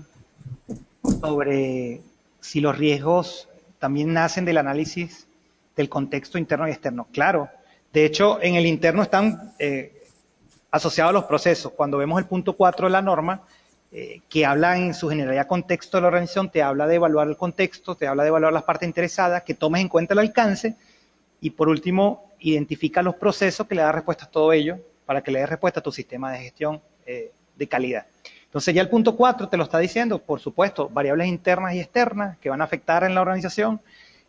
sobre si los riesgos también nacen del análisis del contexto interno y externo. Claro, de hecho, en el interno están asociados a los procesos. Cuando vemos el punto 4 de la norma, que habla en su generalidad contexto de la organización, te habla de evaluar el contexto, te habla de evaluar las partes interesadas, que tomes en cuenta el alcance y por último, identifica los procesos que le da respuesta a todo ello para que le dé respuesta a tu sistema de gestión de calidad. Entonces ya el punto 4 te lo está diciendo, por supuesto, variables internas y externas que van a afectar en la organización.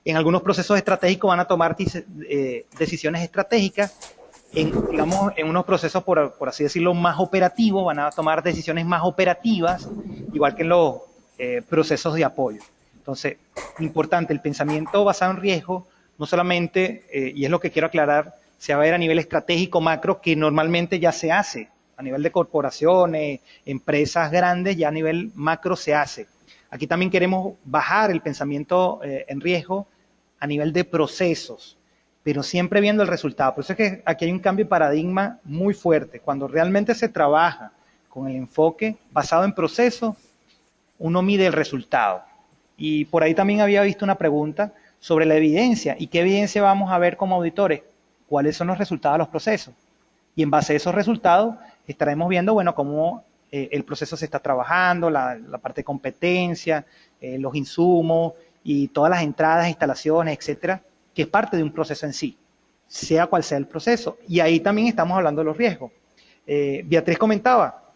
En algunos procesos estratégicos van a tomar decisiones estratégicas. Digamos, en unos procesos, por así decirlo, más operativos, van a tomar decisiones más operativas, igual que en los procesos de apoyo. Entonces, importante, el pensamiento basado en riesgo, no solamente, y es lo que quiero aclarar, se va a ver a nivel estratégico macro, que normalmente ya se hace, a nivel de corporaciones, empresas grandes, ya a nivel macro se hace. Aquí también queremos bajar el pensamiento en riesgo a nivel de procesos, pero siempre viendo el resultado. Por eso es que aquí hay un cambio de paradigma muy fuerte. Cuando realmente se trabaja con el enfoque basado en procesos, uno mide el resultado. Y por ahí también había visto una pregunta sobre la evidencia. ¿Y qué evidencia vamos a ver como auditores? ¿Cuáles son los resultados de los procesos? Y en base a esos resultados estaremos viendo, bueno, cómo el proceso se está trabajando, la parte de competencia, los insumos y todas las entradas, instalaciones, etcétera, que es parte de un proceso en sí, sea cual sea el proceso. Y ahí también estamos hablando de los riesgos. Beatriz comentaba,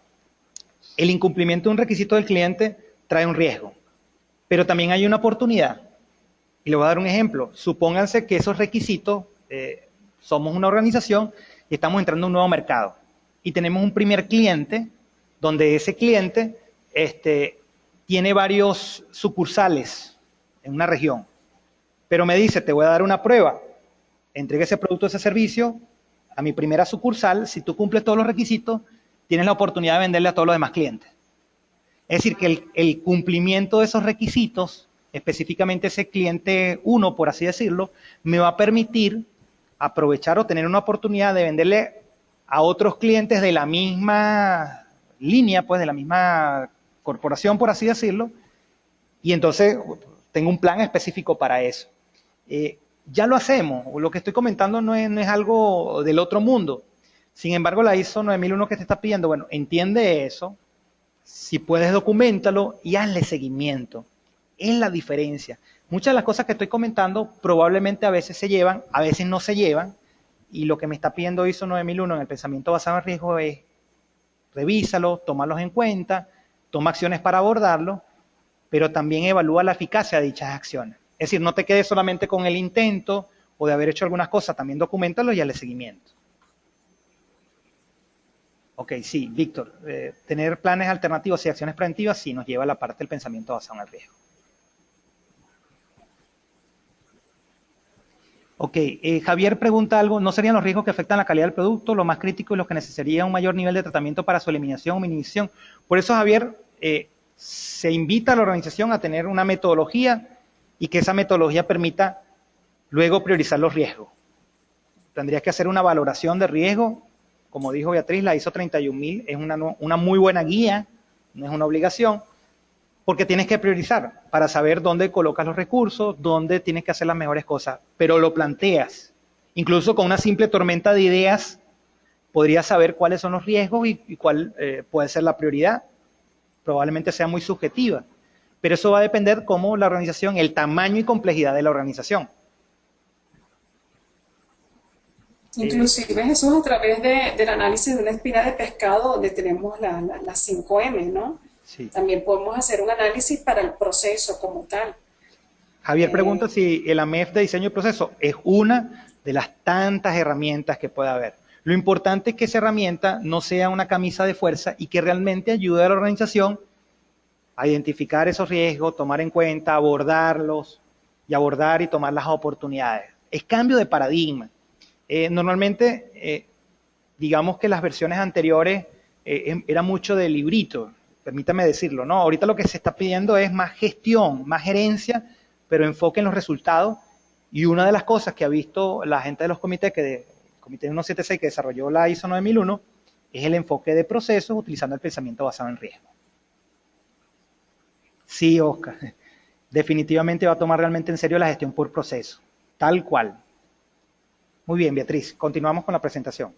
el incumplimiento de un requisito del cliente trae un riesgo, pero también hay una oportunidad. Y le voy a dar un ejemplo. Supónganse que esos requisitos, somos una organización y estamos entrando a un nuevo mercado. Y tenemos un primer cliente, donde ese cliente tiene varios sucursales en una región. Pero me dice, te voy a dar una prueba. Entregue ese producto o ese servicio a mi primera sucursal. Si tú cumples todos los requisitos, tienes la oportunidad de venderle a todos los demás clientes. Es decir, que el cumplimiento de esos requisitos, específicamente ese cliente 1, por así decirlo, me va a permitir aprovechar o tener una oportunidad de venderle a otros clientes de la misma línea, pues de la misma corporación, por así decirlo, y entonces tengo un plan específico para eso. Ya lo hacemos, lo que estoy comentando no es algo del otro mundo. Sin embargo, la ISO 9001 que te está pidiendo, bueno, entiende eso, si puedes documentalo y hazle seguimiento. Es la diferencia. Muchas de las cosas que estoy comentando probablemente a veces se llevan, a veces no se llevan, y lo que me está pidiendo ISO 9001 en el pensamiento basado en riesgo es revísalo, tómalos en cuenta, toma acciones para abordarlo, pero también evalúa la eficacia de dichas acciones. Es decir, no te quedes solamente con el intento o de haber hecho algunas cosas, también documentalo y hazle seguimiento. Ok, sí, Víctor, tener planes alternativos y acciones preventivas sí nos lleva a la parte del pensamiento basado en el riesgo. Ok, Javier pregunta algo, ¿no serían los riesgos que afectan la calidad del producto lo más crítico y los que necesitarían un mayor nivel de tratamiento para su eliminación o minimización? Por eso, Javier, se invita a la organización a tener una metodología y que esa metodología permita luego priorizar los riesgos. Tendrías que hacer una valoración de riesgo, como dijo Beatriz, la ISO 31000 es una muy buena guía, no es una obligación, porque tienes que priorizar para saber dónde colocas los recursos, dónde tienes que hacer las mejores cosas, pero lo planteas. Incluso con una simple tormenta de ideas, podrías saber cuáles son los riesgos y cuál puede ser la prioridad. Probablemente sea muy subjetiva, pero eso va a depender cómo la organización, el tamaño y complejidad de la organización. Inclusive Jesús, a través del análisis de una espina de pescado donde tenemos las 5M, ¿no? Sí. También podemos hacer un análisis para el proceso como tal. Javier pregunta si el AMEF de diseño y proceso es una de las tantas herramientas que puede haber. Lo importante es que esa herramienta no sea una camisa de fuerza y que realmente ayude a la organización a identificar esos riesgos, tomar en cuenta, abordarlos y abordar y tomar las oportunidades. Es cambio de paradigma. Normalmente, digamos que las versiones anteriores era mucho de librito, permítame decirlo, ¿no? Ahorita lo que se está pidiendo es más gestión, más gerencia, pero enfoque en los resultados. Y una de las cosas que ha visto la gente de los comités, el Comité 176 que desarrolló la ISO 9001, es el enfoque de procesos utilizando el pensamiento basado en riesgo. Sí, Oscar, definitivamente va a tomar realmente en serio la gestión por proceso, tal cual. Muy bien, Beatriz, continuamos con la presentación.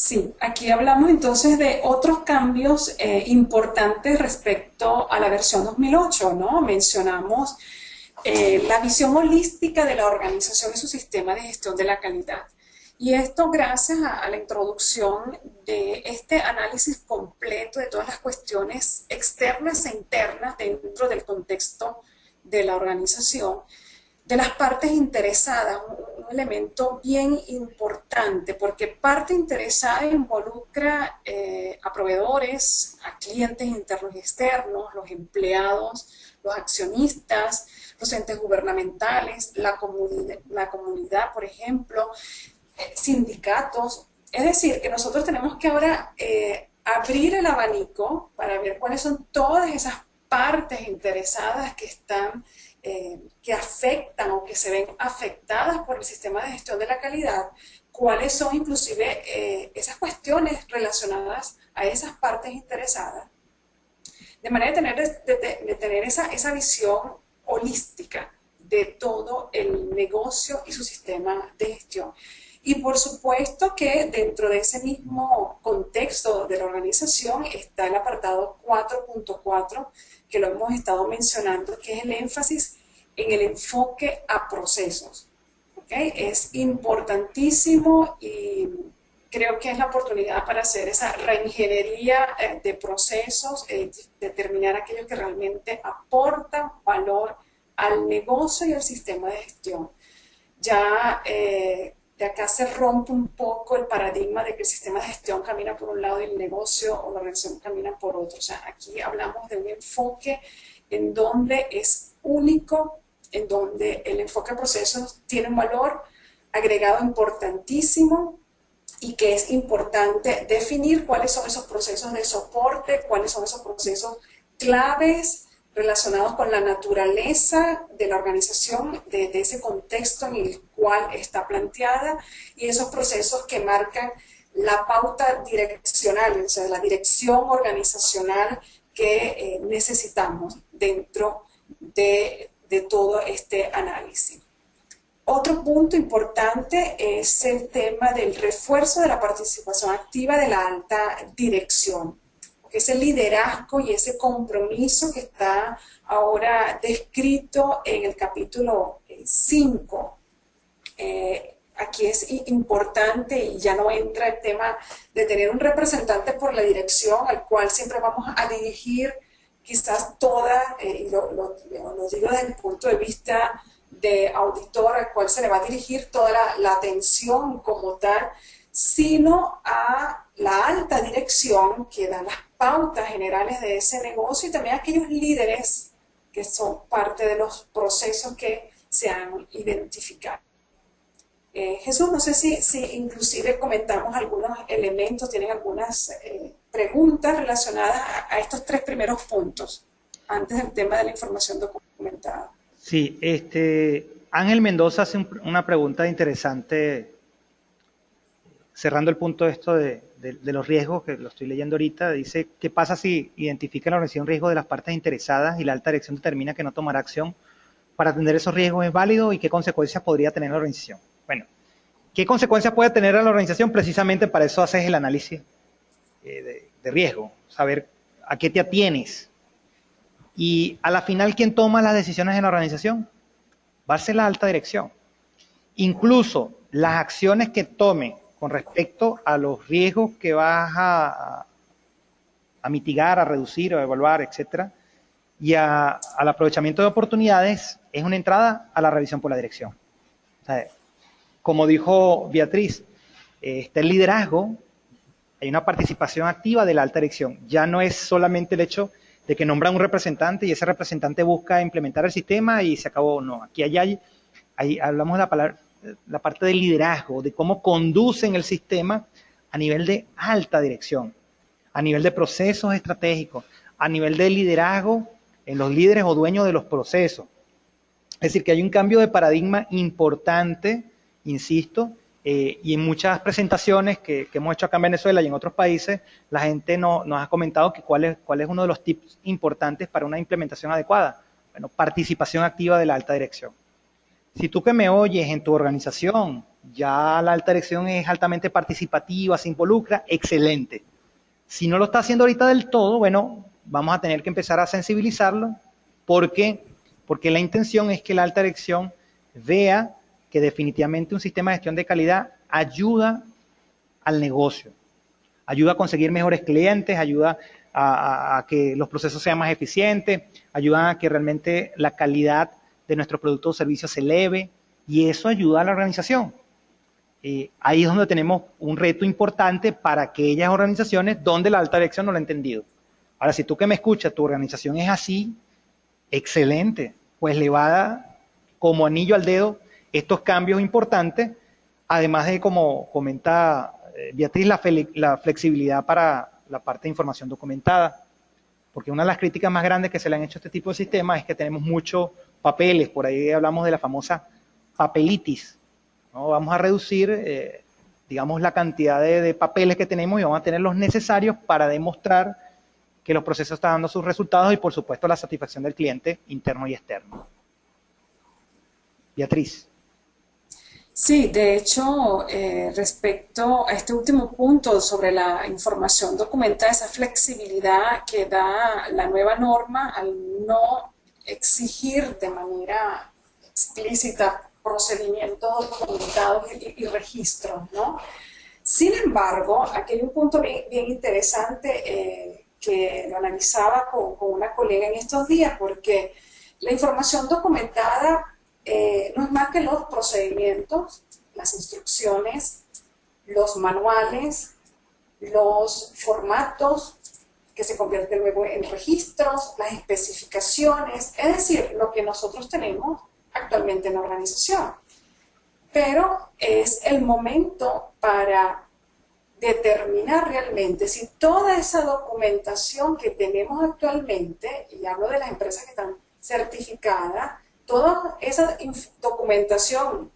Sí, aquí hablamos entonces de otros cambios importantes respecto a la versión 2008, ¿no? Mencionamos la visión holística de la organización y su sistema de gestión de la calidad. Y esto gracias a la introducción de este análisis completo de todas las cuestiones externas e internas dentro del contexto de la organización, de las partes interesadas, un elemento bien importante, porque parte interesada involucra a proveedores, a clientes internos y externos, los empleados, los accionistas, los entes gubernamentales, la comunidad, por ejemplo, sindicatos. Es decir, que nosotros tenemos que ahora abrir el abanico para ver cuáles son todas esas partes interesadas que están que afectan o que se ven afectadas por el sistema de gestión de la calidad, cuáles son inclusive esas cuestiones relacionadas a esas partes interesadas, de manera de tener esa visión holística de todo el negocio y su sistema de gestión. Y por supuesto que dentro de ese mismo contexto de la organización está el apartado 4.4, que lo hemos estado mencionando, que es el énfasis en el enfoque a procesos. ¿Okay? Es importantísimo y creo que es la oportunidad para hacer esa reingeniería de procesos, determinar aquellos que realmente aportan valor al negocio y al sistema de gestión. Ya de acá se rompe un poco el paradigma de que el sistema de gestión camina por un lado y el negocio o la organización camina por otro. O sea, aquí hablamos de un enfoque en donde es único, en donde el enfoque a procesos tiene un valor agregado importantísimo y que es importante definir cuáles son esos procesos de soporte, cuáles son esos procesos claves relacionados con la naturaleza de la organización, de ese contexto en el cual está planteada y esos procesos que marcan la pauta direccional, o sea, la dirección organizacional que necesitamos dentro de todo este análisis. Otro punto importante es el tema del refuerzo de la participación activa de la alta dirección. Ese liderazgo y ese compromiso que está ahora descrito en el capítulo 5. Aquí es importante y ya no entra el tema de tener un representante por la dirección al cual siempre vamos a dirigir quizás toda, y lo digo desde el punto de vista de auditor al cual se le va a dirigir toda la atención como tal, sino a la alta dirección que da las pautas generales de ese negocio y también a aquellos líderes que son parte de los procesos que se han identificado. Jesús, no sé si inclusive comentamos algunos elementos, tienen algunas preguntas relacionadas a estos tres primeros puntos, antes del tema de la información documentada. Sí, Ángel Mendoza hace una pregunta interesante, cerrando el punto esto de los riesgos, que lo estoy leyendo ahorita. Dice, ¿qué pasa si identifica la organización riesgo de las partes interesadas y la alta dirección determina que no tomará acción para atender esos riesgos? ¿Es válido y qué consecuencias podría tener la organización? Bueno, ¿qué consecuencias puede tener la organización? Precisamente para eso haces el análisis de riesgo, saber a qué te atienes. Y a la final, ¿quién toma las decisiones en la organización? Va a ser la alta dirección. Incluso las acciones que tome con respecto a los riesgos que vas a mitigar, a reducir, a evaluar, etcétera, y al aprovechamiento de oportunidades, es una entrada a la revisión por la dirección. O sea, como dijo Beatriz, está el liderazgo, hay una participación activa de la alta dirección. Ya no es solamente el hecho de que nombra un representante y ese representante busca implementar el sistema y se acabó. No, aquí hablamos de la parte del liderazgo, de cómo conducen el sistema a nivel de alta dirección, a nivel de procesos estratégicos, a nivel de liderazgo en los líderes o dueños de los procesos. Es decir, que hay un cambio de paradigma importante, insisto, y en muchas presentaciones que hemos hecho acá en Venezuela y en otros países, la gente nos ha comentado que cuál es uno de los tips importantes para una implementación adecuada. Bueno, participación activa de la alta dirección. Si tú que me oyes en tu organización, ya la alta dirección es altamente participativa, se involucra, excelente. Si no lo está haciendo ahorita del todo, bueno, vamos a tener que empezar a sensibilizarlo. ¿Por qué? Porque la intención es que la alta dirección vea que definitivamente un sistema de gestión de calidad ayuda al negocio, ayuda a conseguir mejores clientes, ayuda a que los procesos sean más eficientes, ayuda a que realmente la calidad de nuestros productos o servicios se eleve, y eso ayuda a la organización. Ahí es donde tenemos un reto importante para aquellas organizaciones donde la alta dirección no lo ha entendido. Ahora, si tú que me escuchas, tu organización es así, excelente, pues le va a dar como anillo al dedo estos cambios importantes, además de, como comenta Beatriz, la flexibilidad para la parte de información documentada, porque una de las críticas más grandes que se le han hecho a este tipo de sistemas es que tenemos muchos papeles, por ahí hablamos de la famosa papelitis, ¿no? Vamos a reducir, digamos, la cantidad de papeles que tenemos y vamos a tener los necesarios para demostrar que los procesos están dando sus resultados y, por supuesto, la satisfacción del cliente interno y externo. Beatriz. Sí, de hecho, respecto a este último punto sobre la información documentada, esa flexibilidad que da la nueva norma al no exigir de manera explícita procedimientos documentados y registros, ¿no? Sin embargo, aquí hay un punto bien interesante que lo analizaba con una colega en estos días, porque la información documentada no es más que los procedimientos, las instrucciones, los manuales, los formatos que se convierten luego en registros, las especificaciones, es decir, lo que nosotros tenemos actualmente en la organización. Pero es el momento para determinar realmente si toda esa documentación que tenemos actualmente, y hablo de las empresas que están certificadas, toda esa documentación,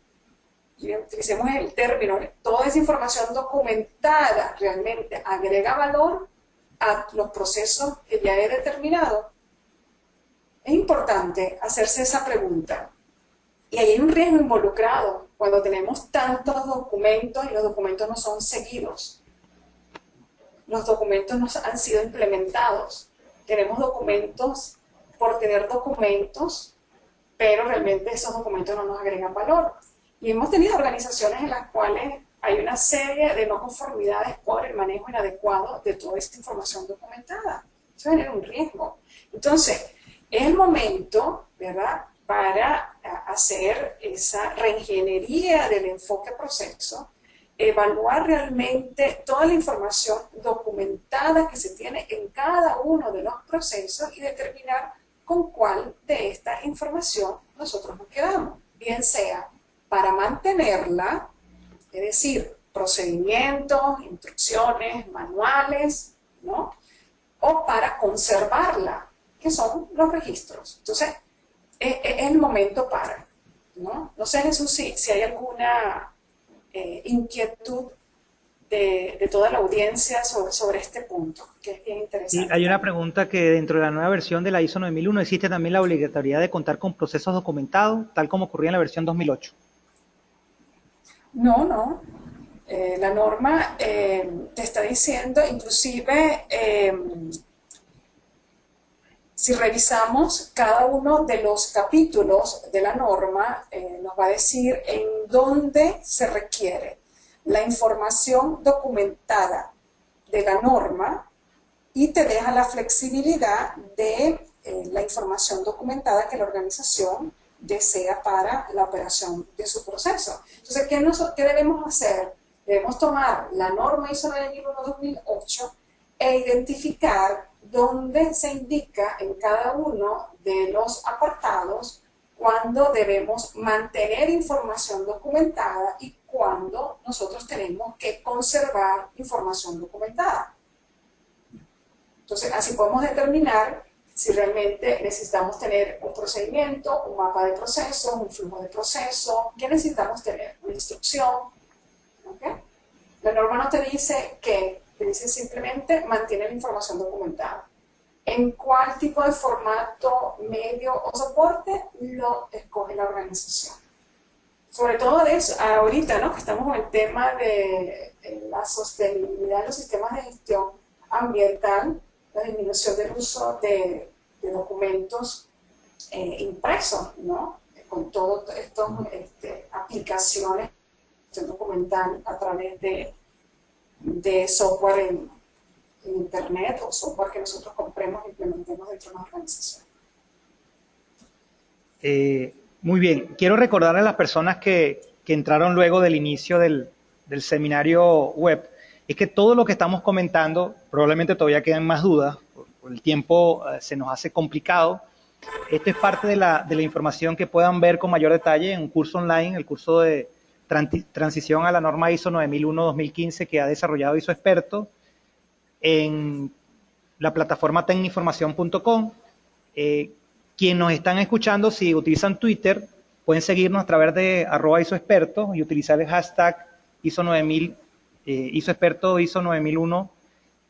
y utilicemos el término, toda esa información documentada realmente agrega valor a los procesos que ya he determinado. Es importante hacerse esa pregunta. Y hay un riesgo involucrado cuando tenemos tantos documentos y los documentos no son seguidos. Los documentos no han sido implementados. Tenemos documentos por tener documentos, pero realmente esos documentos no nos agregan valor. Y hemos tenido organizaciones en las cuales hay una serie de no conformidades por el manejo inadecuado de toda esta información documentada. Eso genera un riesgo. Entonces, es el momento, ¿verdad?, para hacer esa reingeniería del enfoque proceso, evaluar realmente toda la información documentada que se tiene en cada uno de los procesos y determinar con cuál de esta información nosotros nos quedamos, bien sea para mantenerla, es decir, procedimientos, instrucciones, manuales, ¿no?, o para conservarla, que son los registros. Entonces, es el momento para, ¿no? No sé, Jesús, si hay alguna inquietud de toda la audiencia sobre este punto, que es bien interesante. Sí, hay una pregunta que dentro de la nueva versión de la ISO 9001 existe también la obligatoriedad de contar con procesos documentados, tal como ocurría en la versión 2008. No. La norma te está diciendo, inclusive, si revisamos cada uno de los capítulos de la norma, nos va a decir en dónde se requiere la información documentada de la norma y te deja la flexibilidad de la información documentada que la organización desea para la operación de su proceso. Entonces, ¿qué debemos hacer? Debemos tomar la norma ISO 9001-2008 e identificar donde se indica en cada uno de los apartados cuándo debemos mantener información documentada y cuándo nosotros tenemos que conservar información documentada. Entonces, así podemos determinar si realmente necesitamos tener un procedimiento, un mapa de procesos, un flujo de proceso, ¿qué necesitamos tener? Una instrucción. ¿Okay? La norma no te dice qué, te dice simplemente mantiene la información documentada. En cuál tipo de formato, medio o soporte lo escoge la organización. sobre todo de eso, ahorita, ¿no? Que estamos con el tema de la sostenibilidad de los sistemas de gestión ambiental, la disminución del uso de documentos impresos, ¿no? Con todas estas aplicaciones de gestión documental a través de software en Internet o software que nosotros compremos e implementemos dentro de una organización. Muy bien, quiero recordar a las personas que entraron luego del inicio del seminario web, es que todo lo que estamos comentando, probablemente todavía quedan más dudas, por el tiempo se nos hace complicado. Esto es parte de la información que puedan ver con mayor detalle en un curso online, el curso de transición a la norma ISO 9001-2015 que ha desarrollado ISO Experto en la plataforma tecninformación.com. Quienes nos están escuchando, si utilizan Twitter, pueden seguirnos a través de @ISOexperto y utilizar el hashtag ISO 9000, ISOexperto, ISO 9001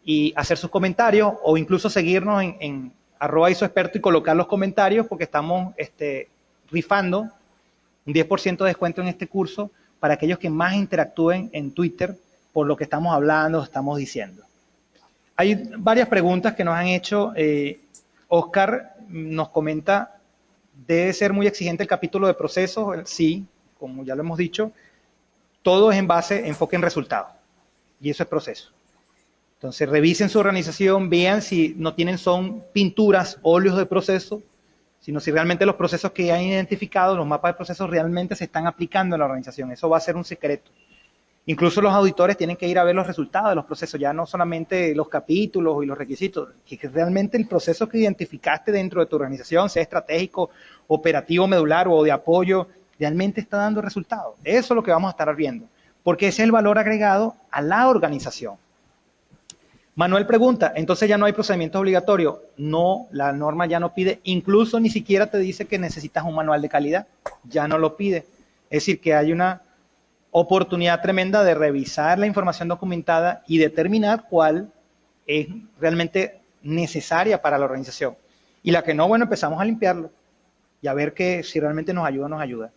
y hacer sus comentarios o incluso seguirnos en @ISOexperto y colocar los comentarios porque estamos rifando un 10% de descuento en este curso para aquellos que más interactúen en Twitter por lo que estamos hablando, estamos diciendo. Hay varias preguntas que nos han hecho. Oscar nos comenta, ¿debe ser muy exigente el capítulo de procesos? Sí, como ya lo hemos dicho, todo es en base, enfoque en resultados, y eso es proceso. Entonces, revisen su organización, vean si no tienen, son pinturas, óleos de proceso, sino si realmente los procesos que han identificado, los mapas de procesos realmente se están aplicando en la organización. Eso va a ser un secreto. Incluso los auditores tienen que ir a ver los resultados de los procesos, ya no solamente los capítulos y los requisitos, que realmente el proceso que identificaste dentro de tu organización, sea estratégico, operativo, medular o de apoyo, realmente está dando resultados. Eso es lo que vamos a estar viendo, porque ese es el valor agregado a la organización. Manuel pregunta, ¿entonces ya no hay procedimientos obligatorios? No, la norma ya no pide, incluso ni siquiera te dice que necesitas un manual de calidad, ya no lo pide. Es decir, que hay una oportunidad tremenda de revisar la información documentada y determinar cuál es realmente necesaria para la organización. Y la que no, bueno, empezamos a limpiarlo y a ver que si realmente nos ayuda, nos ayuda.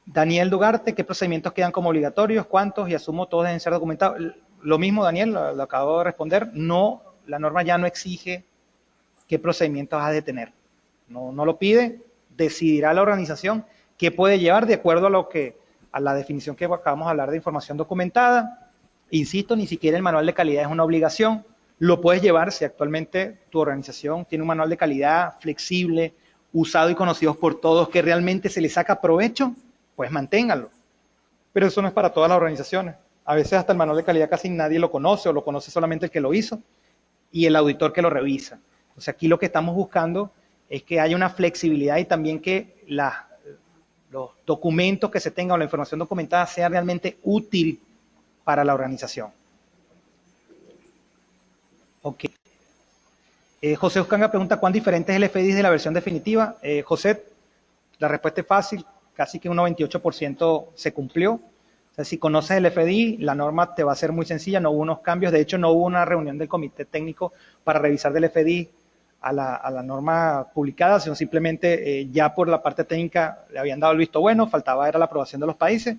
Daniel Dugarte, ¿qué procedimientos quedan como obligatorios? ¿Cuántos? Y asumo todos deben ser documentados. Lo mismo, Daniel, lo acabo de responder. No, la norma ya no exige qué procedimientos has de tener. No lo pide, decidirá la organización qué puede llevar de acuerdo a la definición que acabamos de hablar de información documentada. Insisto, ni siquiera el manual de calidad es una obligación. Lo puedes llevar si actualmente tu organización tiene un manual de calidad flexible, usado y conocido por todos, que realmente se le saca provecho, pues manténganlo. Pero eso no es para todas las organizaciones. A veces hasta el manual de calidad casi nadie lo conoce o lo conoce solamente el que lo hizo y el auditor que lo revisa. Entonces aquí lo que estamos buscando es que haya una flexibilidad y también que los documentos que se tengan o la información documentada sea realmente útil para la organización. Ok. José Oscanga pregunta, ¿cuán diferente es el FDIS de la versión definitiva? José, la respuesta es fácil, casi que un 98% se cumplió. O sea, si conoces el FDI, la norma te va a ser muy sencilla, no hubo unos cambios, de hecho no hubo una reunión del comité técnico para revisar del FDI a la norma publicada, sino simplemente ya por la parte técnica le habían dado el visto bueno, faltaba era la aprobación de los países,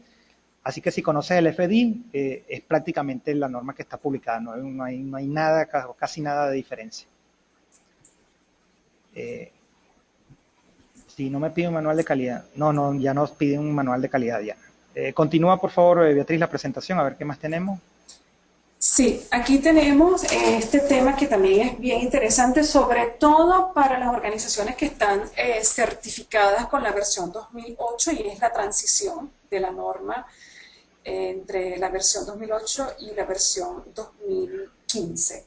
así que si conoces el FDI, es prácticamente la norma que está publicada, no hay nada, casi nada de diferencia. Si no me pide un manual de calidad, no, ya nos piden un manual de calidad ya. Continúa, por favor, Beatriz, la presentación, a ver qué más tenemos. Sí, aquí tenemos este tema que también es bien interesante, sobre todo para las organizaciones que están certificadas con la versión 2008 y es la transición de la norma entre la versión 2008 y la versión 2015.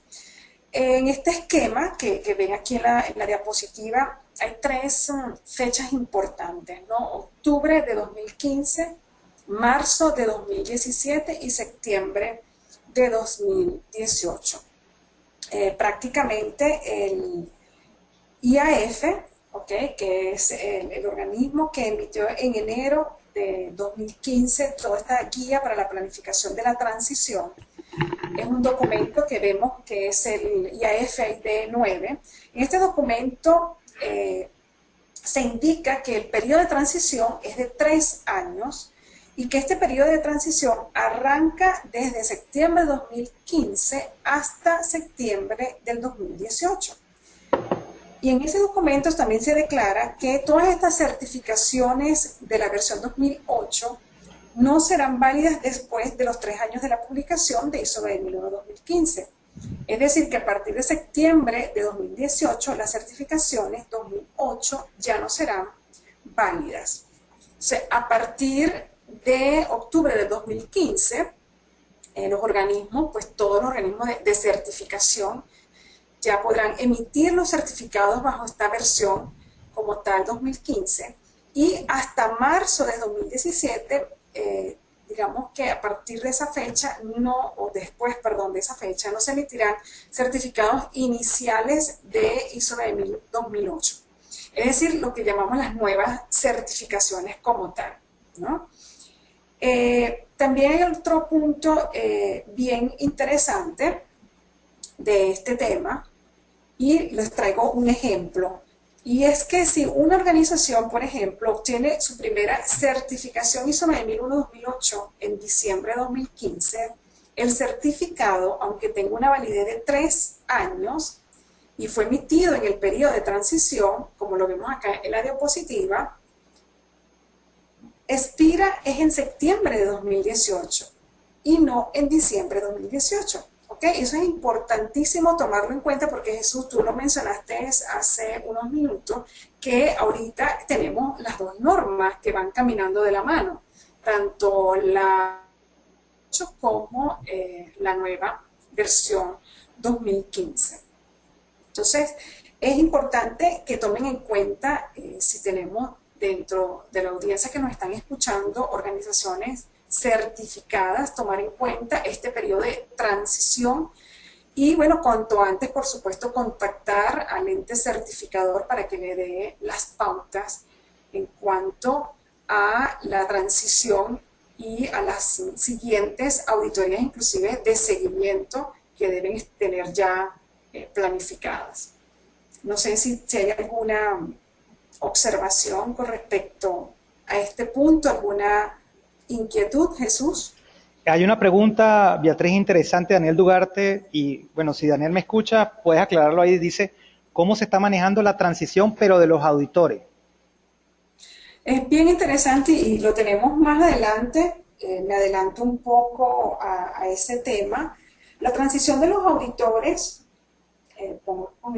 En este esquema que ven aquí en la diapositiva hay tres fechas importantes, ¿no? Octubre de 2015, marzo de 2017 y septiembre de 2018. Prácticamente el IAF, ¿okay? Que es el organismo que emitió en enero de 2015 toda esta guía para la planificación de la transición, es un documento que vemos que es el IAF ID 9. En este documento se indica que el periodo de transición es de 3 años y que este periodo de transición arranca desde septiembre de 2015 hasta septiembre del 2018. Y en ese documento también se declara que todas estas certificaciones de la versión 2008 no serán válidas después de los 3 años de la publicación de ISO 20001-2015. Es decir, que a partir de septiembre de 2018 las certificaciones 2008 ya no serán válidas. O sea, a partir de octubre de 2015, los organismos, pues todos los organismos de certificación ya podrán emitir los certificados bajo esta versión como tal 2015 y hasta marzo de 2017, digamos que a partir de esa fecha, o después, perdón, de esa fecha, no se emitirán certificados iniciales de ISO 2008. Es decir, lo que llamamos las nuevas certificaciones como tal, ¿no? También hay otro punto bien interesante de este tema, y les traigo un ejemplo. Y es que si una organización, por ejemplo, obtiene su primera certificación ISO 9001-2008 en diciembre de 2015, el certificado, aunque tenga una validez de 3 años y fue emitido en el periodo de transición, como lo vemos acá en la diapositiva, expira es en septiembre de 2018 y no en diciembre de 2018. ¿Ok? Eso es importantísimo tomarlo en cuenta porque Jesús, tú lo mencionaste hace unos minutos, que ahorita tenemos las dos normas que van caminando de la mano, tanto la como la nueva versión 2015. Entonces, es importante que tomen en cuenta si tenemos dentro de la audiencia que nos están escuchando organizaciones certificadas, tomar en cuenta este periodo de transición y, bueno, cuanto antes, por supuesto, contactar al ente certificador para que le dé las pautas en cuanto a la transición y a las siguientes auditorías, inclusive de seguimiento, que deben tener ya planificadas. No sé si hay alguna observación con respecto a este punto, alguna inquietud, Jesús. Hay una pregunta, Beatriz, interesante, Daniel Dugarte, y bueno, si Daniel me escucha, puedes aclararlo ahí, dice, ¿cómo se está manejando la transición, pero de los auditores? Es bien interesante y lo tenemos más adelante, me adelanto un poco a ese tema. La transición de los auditores, pongo con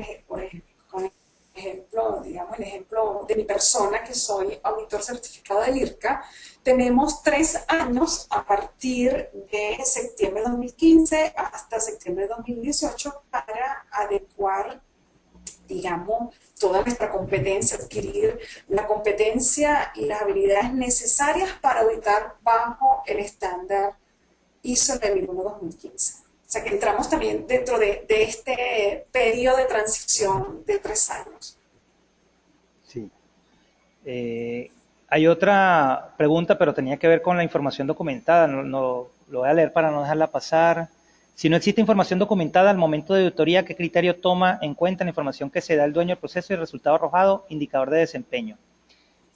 ejemplo, digamos, el ejemplo de mi persona, que soy auditor certificado del IRCA, tenemos 3 años a partir de septiembre de 2015 hasta septiembre de 2018 para adecuar, digamos, toda nuestra competencia, adquirir la competencia y las habilidades necesarias para auditar bajo el estándar ISO 9001-2015. O sea que entramos también dentro de este periodo de transición de 3 años. Sí. Hay otra pregunta, pero tenía que ver con la información documentada. No, lo voy a leer para no dejarla pasar. Si no existe información documentada al momento de auditoría, ¿qué criterio toma en cuenta la información que se da al dueño del proceso y el resultado arrojado, indicador de desempeño?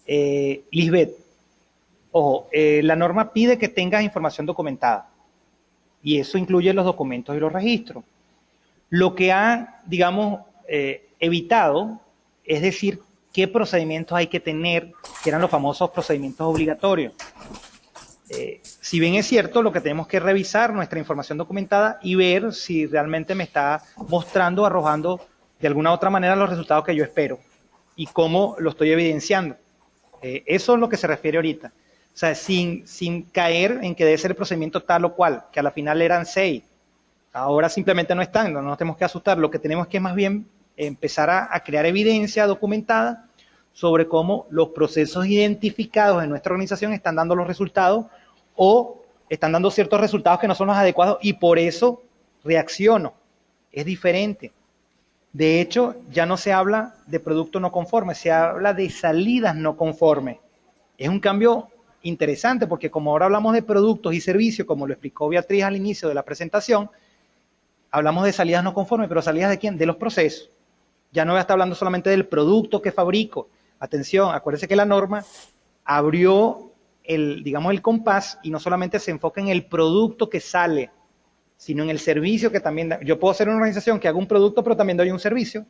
Lisbeth, ojo, la norma pide que tengas información documentada. Y eso incluye los documentos y los registros. Lo que ha, digamos, evitado es decir qué procedimientos hay que tener, que eran los famosos procedimientos obligatorios. Si bien es cierto, lo que tenemos que revisar nuestra información documentada y ver si realmente me está mostrando, arrojando de alguna otra manera los resultados que yo espero y cómo lo estoy evidenciando. Eso es lo que se refiere ahorita. O sea, sin caer en que debe ser el procedimiento tal o cual, que a la final eran 6. Ahora simplemente no están, no nos tenemos que asustar. Lo que tenemos que más bien empezar a crear evidencia documentada sobre cómo los procesos identificados en nuestra organización están dando los resultados o están dando ciertos resultados que no son los adecuados y por eso reacciono. Es diferente. De hecho, ya no se habla de producto no conforme, se habla de salidas no conformes. Es un cambio interesante porque como ahora hablamos de productos y servicios, como lo explicó Beatriz al inicio de la presentación, hablamos de salidas no conformes, pero ¿salidas de quién? De los procesos. Ya no voy a estar hablando solamente del producto que fabrico, atención, acuérdense que la norma abrió digamos, el compás y no solamente se enfoca en el producto que sale, sino en el servicio que también da. Yo puedo ser una organización que haga un producto, pero también doy un servicio.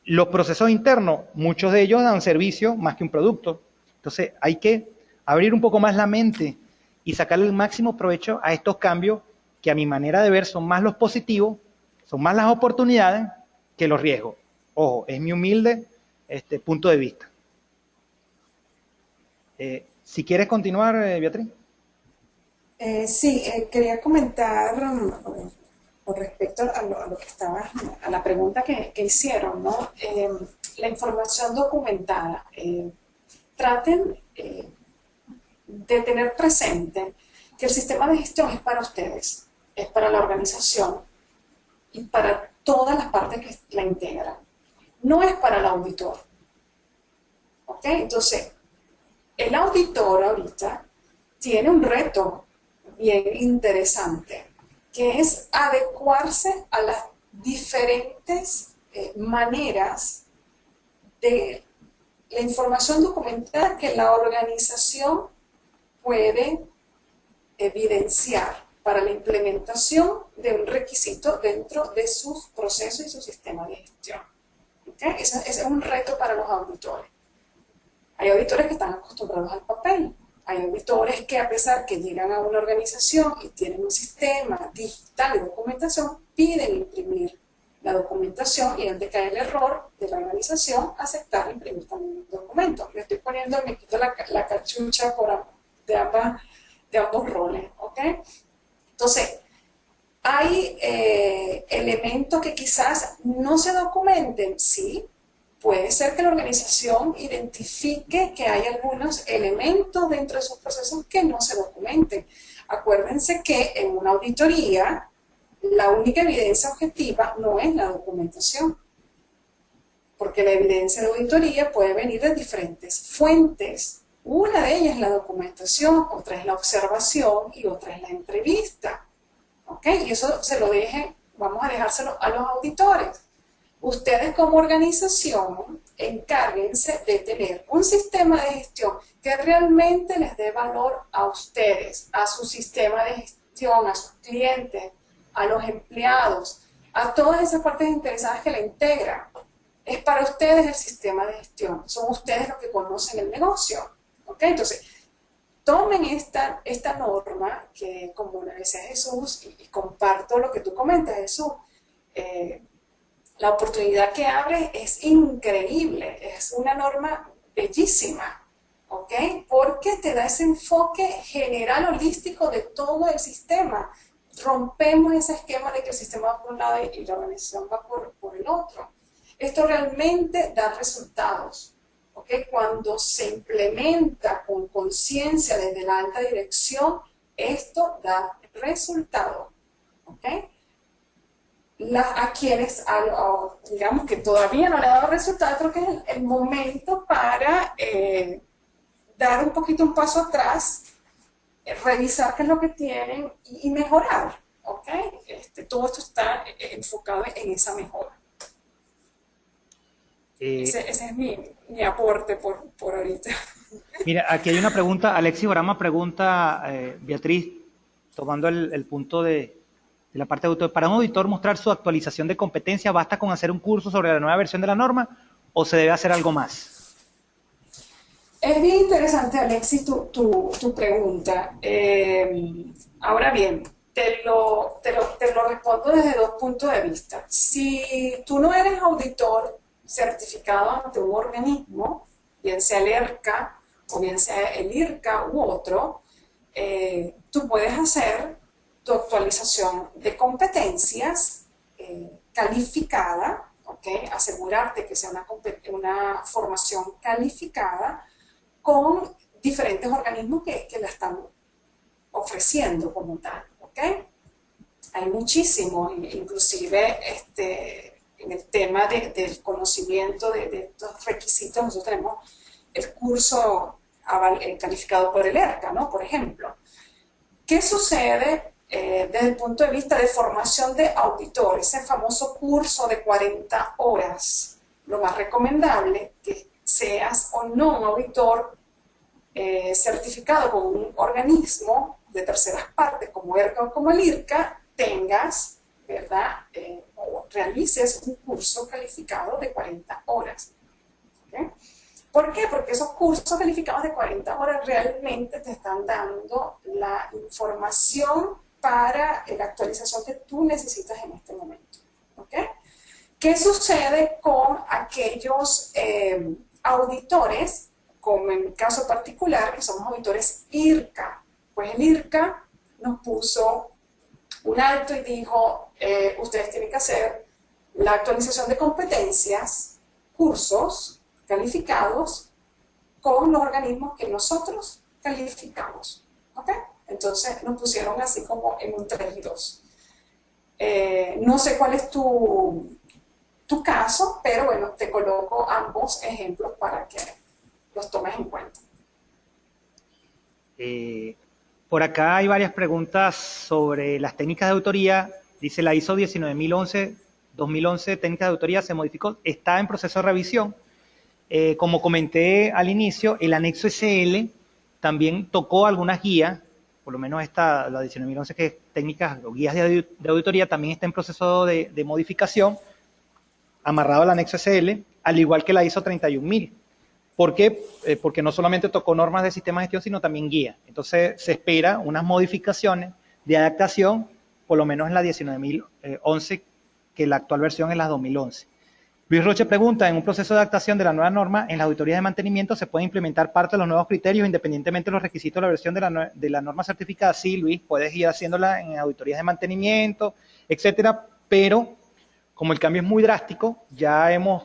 Los procesos internos, muchos de ellos dan servicio más que un producto. Entonces hay que abrir un poco más la mente y sacarle el máximo provecho a estos cambios que a mi manera de ver son más los positivos, son más las oportunidades que los riesgos. Ojo, es mi humilde punto de vista. Si quieres continuar, Beatriz. Sí, quería comentar con respecto a lo que estaba, a la pregunta que hicieron, ¿no? La información documentada. Traten de tener presente que el sistema de gestión es para ustedes, es para la organización y para todas las partes que la integran. No es para el auditor. ¿Ok? Entonces, el auditor ahorita tiene un reto bien interesante, que es adecuarse a las diferentes maneras de la información documentada que la organización puede evidenciar para la implementación de un requisito dentro de sus procesos y su sistema de gestión. ¿Okay? Ese es un reto para los auditores. Hay auditores que están acostumbrados al papel. Hay auditores que, a pesar que llegan a una organización y tienen un sistema digital de documentación, piden imprimir la documentación y es donde cae el error de la organización aceptar imprimir también el documento. Me quito la cachucha de ambos roles, ¿ok? Entonces, hay elementos que quizás no se documenten, sí. Puede ser que la organización identifique que hay algunos elementos dentro de sus procesos que no se documenten. Acuérdense que en una auditoría la única evidencia objetiva no es la documentación, porque la evidencia de auditoría puede venir de diferentes fuentes. Una de ellas es la documentación, otra es la observación y otra es la entrevista. ¿Ok? Y eso vamos a dejárselo a los auditores. Ustedes como organización encárguense de tener un sistema de gestión que realmente les dé valor a ustedes, a su sistema de gestión, a sus clientes, a los empleados, a todas esas partes interesadas que la integran. Es para ustedes el sistema de gestión, son ustedes los que conocen el negocio. ¿Ok? Entonces, tomen esta norma que, como le decía Jesús, y comparto lo que tú comentas, Jesús, la oportunidad que abre es increíble, es una norma bellísima, ¿ok? Porque te da ese enfoque general, holístico de todo el sistema. Rompemos ese esquema de que el sistema va por un lado y la organización va por el otro. Esto realmente da resultados, ¿ok? Cuando se implementa con conciencia desde la alta dirección, esto da resultado, ¿ok? A quienes, digamos que todavía no le ha dado resultado, creo que es el momento para dar un paso atrás, revisar qué es lo que tienen y mejorar, ¿ok? Todo esto está enfocado en esa mejora. Ese es mi aporte por ahorita. Mira, aquí hay una pregunta, Alexis Orama pregunta, Beatriz, tomando el punto de la parte de auditor, ¿para un auditor mostrar su actualización de competencia basta con hacer un curso sobre la nueva versión de la norma o se debe hacer algo más? Es bien interesante, Alexis, tu pregunta. Ahora bien, te lo respondo desde dos puntos de vista. Si tú no eres auditor certificado ante un organismo, bien sea el ERCA o bien sea el IRCA u otro, tú puedes hacer tu actualización de competencias calificada, ¿okay? Asegurarte que sea una formación calificada con diferentes organismos que la están ofreciendo como tal, ¿ok? Hay muchísimo, inclusive en el tema del conocimiento de estos requisitos. Nosotros tenemos el curso calificado por el ERCA, ¿no? Por ejemplo. ¿Qué sucede desde el punto de vista de formación de auditor? Ese famoso curso de 40 horas. lo más recomendable, que seas o no un auditor certificado con un organismo de terceras partes, como ERCA o como el IRCA, tengas, ¿verdad? O realices un curso calificado de 40 horas. ¿Okay? ¿Por qué? Porque esos cursos calificados de 40 horas realmente te están dando la información para la actualización que tú necesitas en este momento. ¿Okay? ¿Qué sucede con aquellos auditores, como en mi caso particular, que somos auditores IRCA? Pues el IRCA nos puso un alto y dijo, ustedes tienen que hacer la actualización de competencias, cursos calificados con los organismos que nosotros calificamos. ¿Okay? Entonces nos pusieron así como en un 3 y 2. No sé cuál es tu caso, pero bueno, te coloco ambos ejemplos para que los tomes en cuenta. Por acá hay varias preguntas sobre las técnicas de auditoría. Dice la ISO 19011, técnicas de auditoría se modificó, está en proceso de revisión. Como comenté al inicio, el anexo SL también tocó algunas guías, por lo menos esta, la 19011, que es técnicas o guías de auditoría, también está en proceso de modificación, amarrado al anexo SL, al igual que la ISO 31000. ¿Por qué? Porque no solamente tocó normas de sistema de gestión, sino también guías. Entonces se espera unas modificaciones de adaptación, por lo menos en la 19011, que la actual versión es la 2011. Luis Roche pregunta, en un proceso de adaptación de la nueva norma, en las auditorías de mantenimiento, ¿se puede implementar parte de los nuevos criterios independientemente de los requisitos de la versión de la norma certificada? Sí, Luis, puedes ir haciéndola en auditorías de mantenimiento, etcétera, pero como el cambio es muy drástico, ya hemos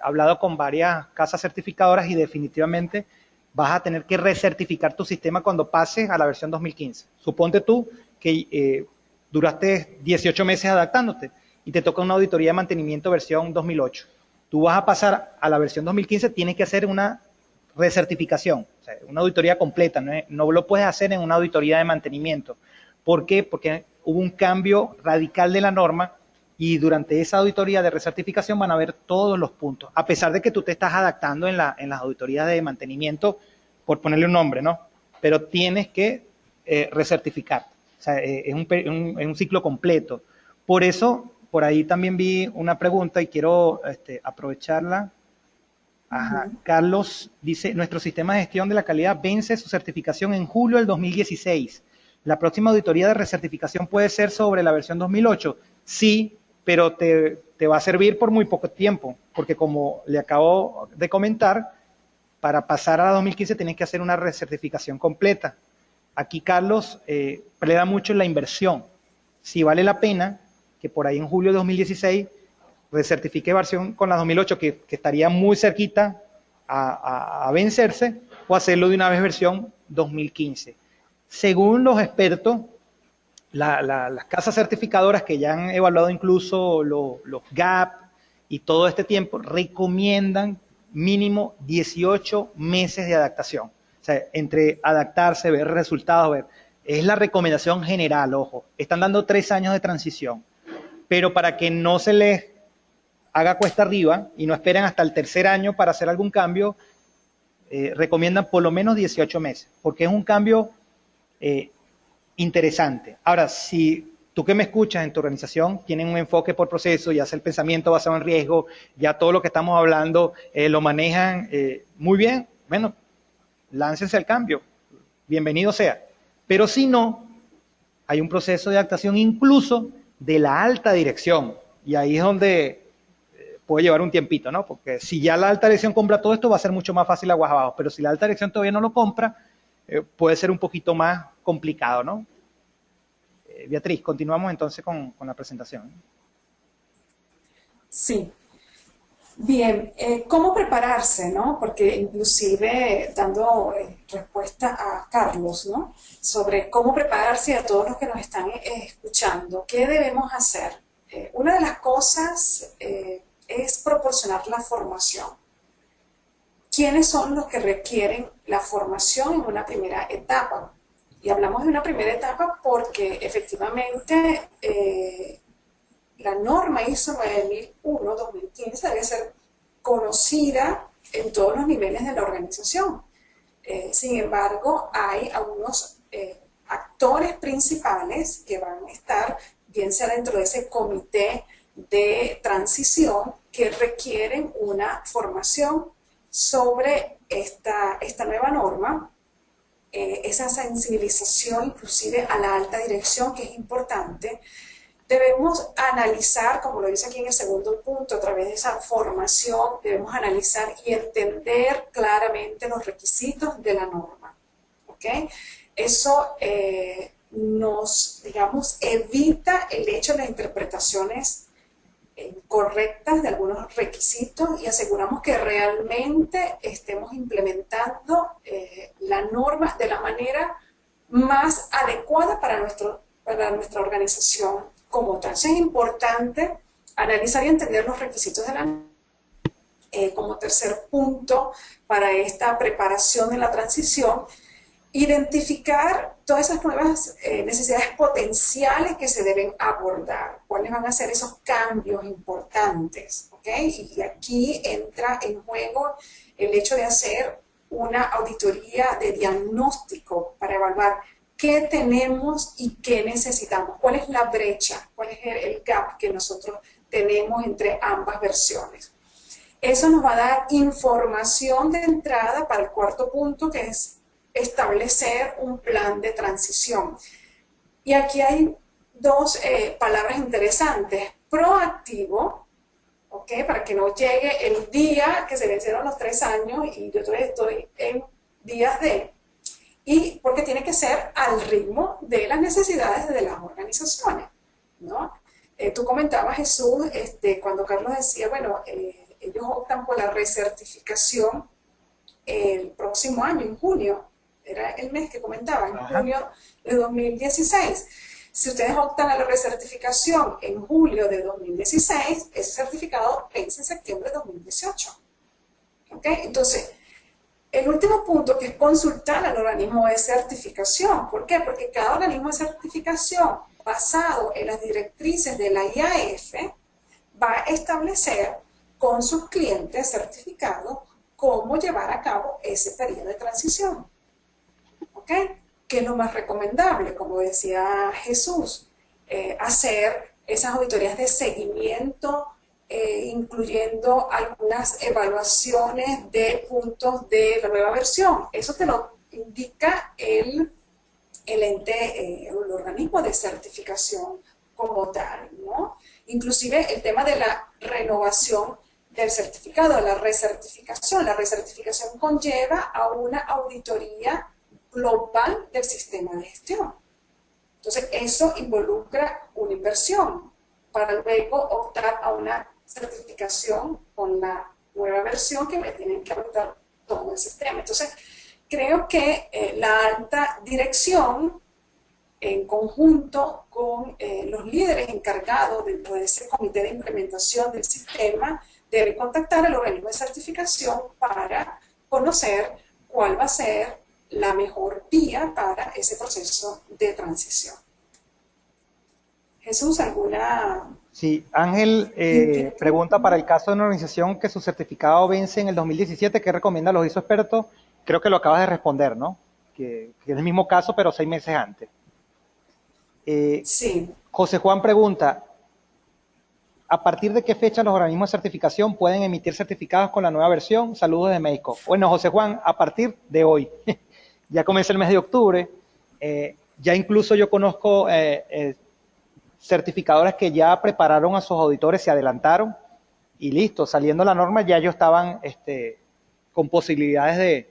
hablado con varias casas certificadoras y definitivamente vas a tener que recertificar tu sistema cuando pases a la versión 2015. Suponte tú que duraste 18 meses adaptándote y te toca una auditoría de mantenimiento versión 2008. Tú vas a pasar a la versión 2015, tienes que hacer una recertificación, o sea, una auditoría completa, no lo puedes hacer en una auditoría de mantenimiento. ¿Por qué? Porque hubo un cambio radical de la norma y durante esa auditoría de recertificación van a ver todos los puntos, a pesar de que tú te estás adaptando en las auditorías de mantenimiento, por ponerle un nombre, ¿no? Pero tienes que recertificar, o sea, es un ciclo completo. Por eso, por ahí también vi una pregunta y quiero aprovecharla. Ajá. Carlos dice, nuestro sistema de gestión de la calidad vence su certificación en julio del 2016. ¿La próxima auditoría de recertificación puede ser sobre la versión 2008? Sí, pero te va a servir por muy poco tiempo, porque como le acabo de comentar, para pasar a la 2015 tienes que hacer una recertificación completa. Aquí Carlos preda mucho en la inversión. Si vale la pena que por ahí en julio de 2016 recertifique versión con la 2008, que estaría muy cerquita a vencerse, o hacerlo de una vez versión 2015. Según los expertos, las casas certificadoras que ya han evaluado incluso los GAP y todo este tiempo, recomiendan mínimo 18 meses de adaptación. O sea, entre adaptarse, ver resultados, es la recomendación general, ojo. Están dando 3 años de transición, pero para que no se les haga cuesta arriba y no esperen hasta el tercer año para hacer algún cambio, recomiendan por lo menos 18 meses, porque es un cambio interesante. Ahora, si tú que me escuchas en tu organización tienen un enfoque por proceso, ya sea el pensamiento basado en riesgo, ya todo lo que estamos hablando lo manejan muy bien, bueno, láncense al cambio, bienvenido sea. Pero si no, hay un proceso de adaptación incluso de la alta dirección, y ahí es donde puede llevar un tiempito, ¿no? Porque si ya la alta dirección compra todo esto, va a ser mucho más fácil aguas abajo, pero si la alta dirección todavía no lo compra, puede ser un poquito más complicado, ¿no? Beatriz, continuamos entonces con la presentación. Sí. Bien, ¿cómo prepararse, no? Porque inclusive dando respuesta a Carlos, ¿no? Sobre cómo prepararse a todos los que nos están escuchando, ¿qué debemos hacer? Una de las cosas es proporcionar la formación. ¿Quiénes son los que requieren la formación en una primera etapa? Y hablamos de una primera etapa porque efectivamente la norma ISO 9001-2015 debe ser conocida en todos los niveles de la organización. Sin embargo, hay algunos actores principales que van a estar, bien sea dentro de ese comité de transición, que requieren una formación sobre esta nueva norma, esa sensibilización inclusive a la alta dirección, que es importante. Debemos analizar, como lo dice aquí en el segundo punto, a través de esa formación, debemos analizar y entender claramente los requisitos de la norma. ¿Okay? Eso nos, digamos, evita el hecho de las interpretaciones correctas de algunos requisitos y aseguramos que realmente estemos implementando la norma de la manera más adecuada para nuestra organización como tal. Entonces es importante analizar y entender los requisitos de la norma. Como tercer punto para esta preparación de la transición, identificar todas esas nuevas necesidades potenciales que se deben abordar, cuáles van a ser esos cambios importantes, ¿okay? Y aquí entra en juego el hecho de hacer una auditoría de diagnóstico para evaluar qué tenemos y qué necesitamos, cuál es la brecha, cuál es el gap que nosotros tenemos entre ambas versiones. Eso nos va a dar información de entrada para el cuarto punto, que es establecer un plan de transición. Y aquí hay dos palabras interesantes. Proactivo, ¿okay? Para que no llegue el día que se vencieron los 3 años y yo todavía estoy en días de, y porque tiene que ser al ritmo de las necesidades de las organizaciones, ¿no? Tú comentabas, Jesús, cuando Carlos decía, bueno, ellos optan por la recertificación el próximo año, en junio. Era el mes que comentaba, en junio de 2016. Si ustedes optan a la recertificación en julio de 2016, ese certificado vence en septiembre de 2018. ¿Okay? Entonces, el último punto, que es consultar al organismo de certificación. ¿Por qué? Porque cada organismo de certificación, basado en las directrices de la IAF, va a establecer con sus clientes certificados cómo llevar a cabo ese periodo de transición. ¿Okay? ¿Qué es lo más recomendable? Como decía Jesús, hacer esas auditorías de seguimiento, incluyendo algunas evaluaciones de puntos de la nueva versión. Eso te lo indica el ente, el organismo de certificación como tal, ¿no? Inclusive el tema de la renovación del certificado, la recertificación. La recertificación conlleva a una auditoría global del sistema de gestión. Entonces, eso involucra una inversión para luego optar a una certificación con la nueva versión que me tienen que adoptar todo el sistema. Entonces, creo que la alta dirección, en conjunto con los líderes encargados dentro de ese comité de implementación del sistema, debe contactar al organismo de certificación para conocer cuál va a ser la mejor vía para ese proceso de transición. Jesús, ¿alguna? Sí, Ángel pregunta, para el caso de una organización que su certificado vence en el 2017, ¿qué recomienda los ISO expertos? Creo que lo acabas de responder, ¿no? Que es el mismo caso, pero 6 meses antes. Sí. José Juan pregunta, ¿a partir de qué fecha los organismos de certificación pueden emitir certificados con la nueva versión? Saludos de México. Bueno, José Juan, a partir de hoy. Ya comienza el mes de octubre. Ya incluso yo conozco certificadoras que ya prepararon a sus auditores, se adelantaron y listo, saliendo la norma ya ellos estaban con posibilidades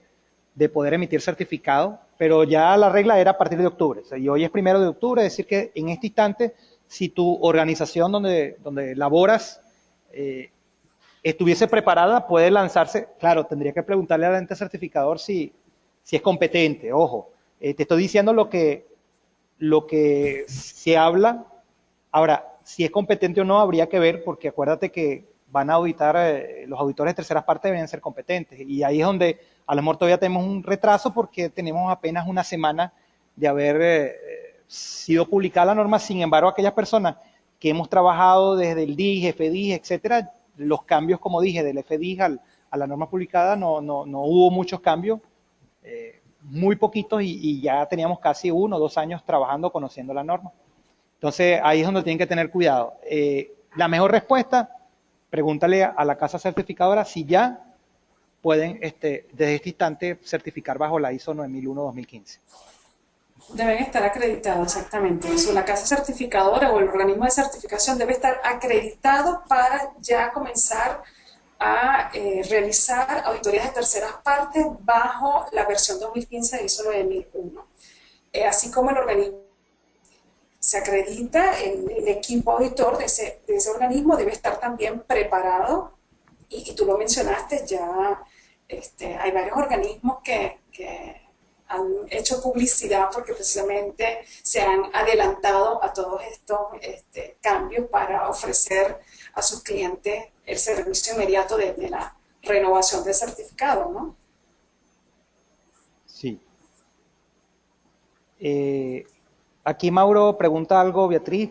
de poder emitir certificado, pero ya la regla era a partir de octubre. O sea, y hoy es 1 de octubre, es decir que en este instante, si tu organización donde laboras estuviese preparada, puede lanzarse. Claro, tendría que preguntarle al ente certificador si es competente. Ojo, te estoy diciendo lo que se habla. Ahora, si es competente o no, habría que ver, porque acuérdate que van a auditar, los auditores de terceras partes deben ser competentes. Y ahí es donde a lo mejor todavía tenemos un retraso, porque tenemos apenas una semana de haber sido publicada la norma. Sin embargo, aquellas personas que hemos trabajado desde el DIG, FDIG, etcétera, los cambios, como dije, del FDIC a la norma publicada, no hubo muchos cambios, muy poquitos, y ya teníamos casi 1 o 2 años trabajando, conociendo la norma. Entonces, ahí es donde tienen que tener cuidado. La mejor respuesta, pregúntale a la casa certificadora si ya pueden, desde este instante, certificar bajo la ISO 9001-2015. Deben estar acreditados, exactamente. Eso, la casa certificadora o el organismo de certificación debe estar acreditado para ya comenzar a realizar auditorías de terceras partes bajo la versión 2015 de ISO 9001. Así como el organismo se acredita, el equipo auditor de ese organismo debe estar también preparado, y tú lo mencionaste, ya hay varios organismos que han hecho publicidad porque precisamente se han adelantado a todos estos cambios para ofrecer a sus clientes el servicio inmediato de la renovación del certificado, ¿no? Sí. Aquí Mauro pregunta algo, Beatriz,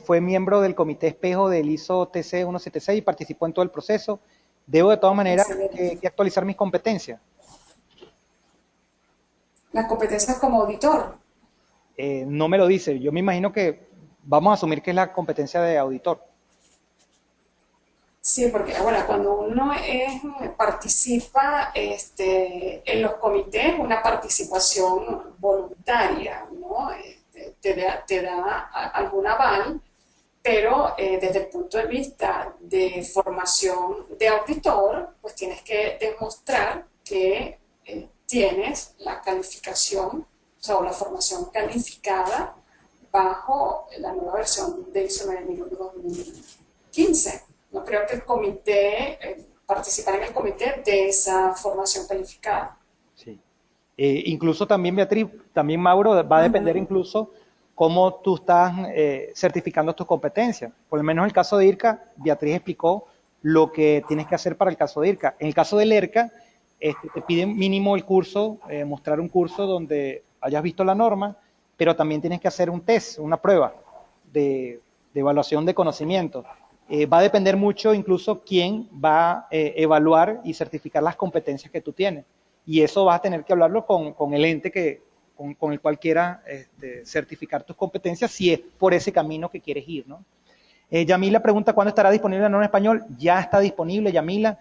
fue miembro del comité espejo del ISO TC 176 y participó en todo el proceso. Debo de todas maneras que actualizar mis competencias. Las competencias como auditor. No me lo dice, yo me imagino que vamos a asumir que es la competencia de auditor. Sí, porque ahora cuando uno participa en los comités, una participación voluntaria, ¿no? Te da algún aval, pero desde el punto de vista de formación de auditor, pues tienes que demostrar que tienes la calificación, o sea, la formación calificada bajo la nueva versión de ISO 9001-2015. No creo que el comité, participar en el comité de esa formación calificada. Sí. Incluso también, Beatriz, también Mauro, va a depender incluso cómo tú estás certificando tus competencias. Por lo menos en el caso de IRCA, Beatriz explicó lo que tienes que hacer para el caso de IRCA. En el caso del ERCA, te piden mínimo el curso, mostrar un curso donde hayas visto la norma, pero también tienes que hacer un test, una prueba de evaluación de conocimiento. Va a depender mucho incluso quién va a evaluar y certificar las competencias que tú tienes. Y eso vas a tener que hablarlo con el ente con el cual quieras certificar tus competencias, si es por ese camino que quieres ir, ¿no? Yamila pregunta, ¿cuándo estará disponible la norma en español? Ya está disponible, Yamila.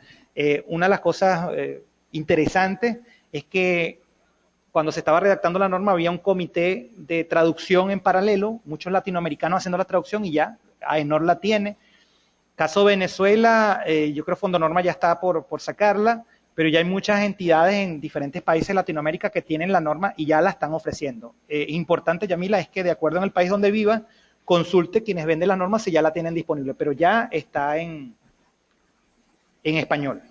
Una de las cosas interesantes es que cuando se estaba redactando la norma había un comité de traducción en paralelo, muchos latinoamericanos haciendo la traducción, y ya AENOR la tiene. Caso Venezuela, yo creo que Fondo Norma ya está por sacarla, pero ya hay muchas entidades en diferentes países de Latinoamérica que tienen la norma y ya la están ofreciendo. Importante, Yamila, es que de acuerdo en el país donde viva, consulte quienes venden la norma si ya la tienen disponible, pero ya está en español.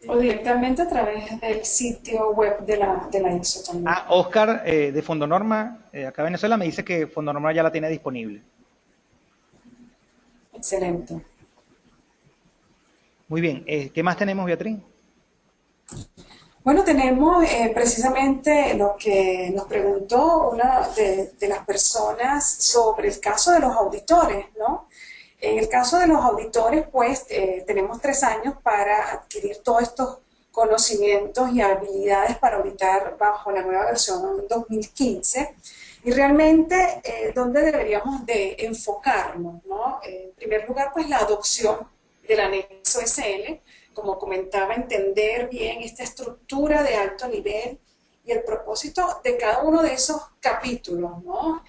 O directamente a través del sitio web de la ISO también. Oscar de Fondo Norma, acá en Venezuela, me dice que Fondo Norma ya la tiene disponible. Excelente. Muy bien. ¿Qué más tenemos, Beatriz? Bueno, tenemos precisamente lo que nos preguntó una de las personas sobre el caso de los auditores, ¿no? En el caso de los auditores, pues tenemos 3 años para adquirir todos estos conocimientos y habilidades para auditar bajo la nueva versión 2015. Y realmente, ¿dónde deberíamos de enfocarnos, ¿no? En primer lugar, pues la adopción del anexo SL, como comentaba, entender bien esta estructura de alto nivel y el propósito de cada uno de esos capítulos, ¿no?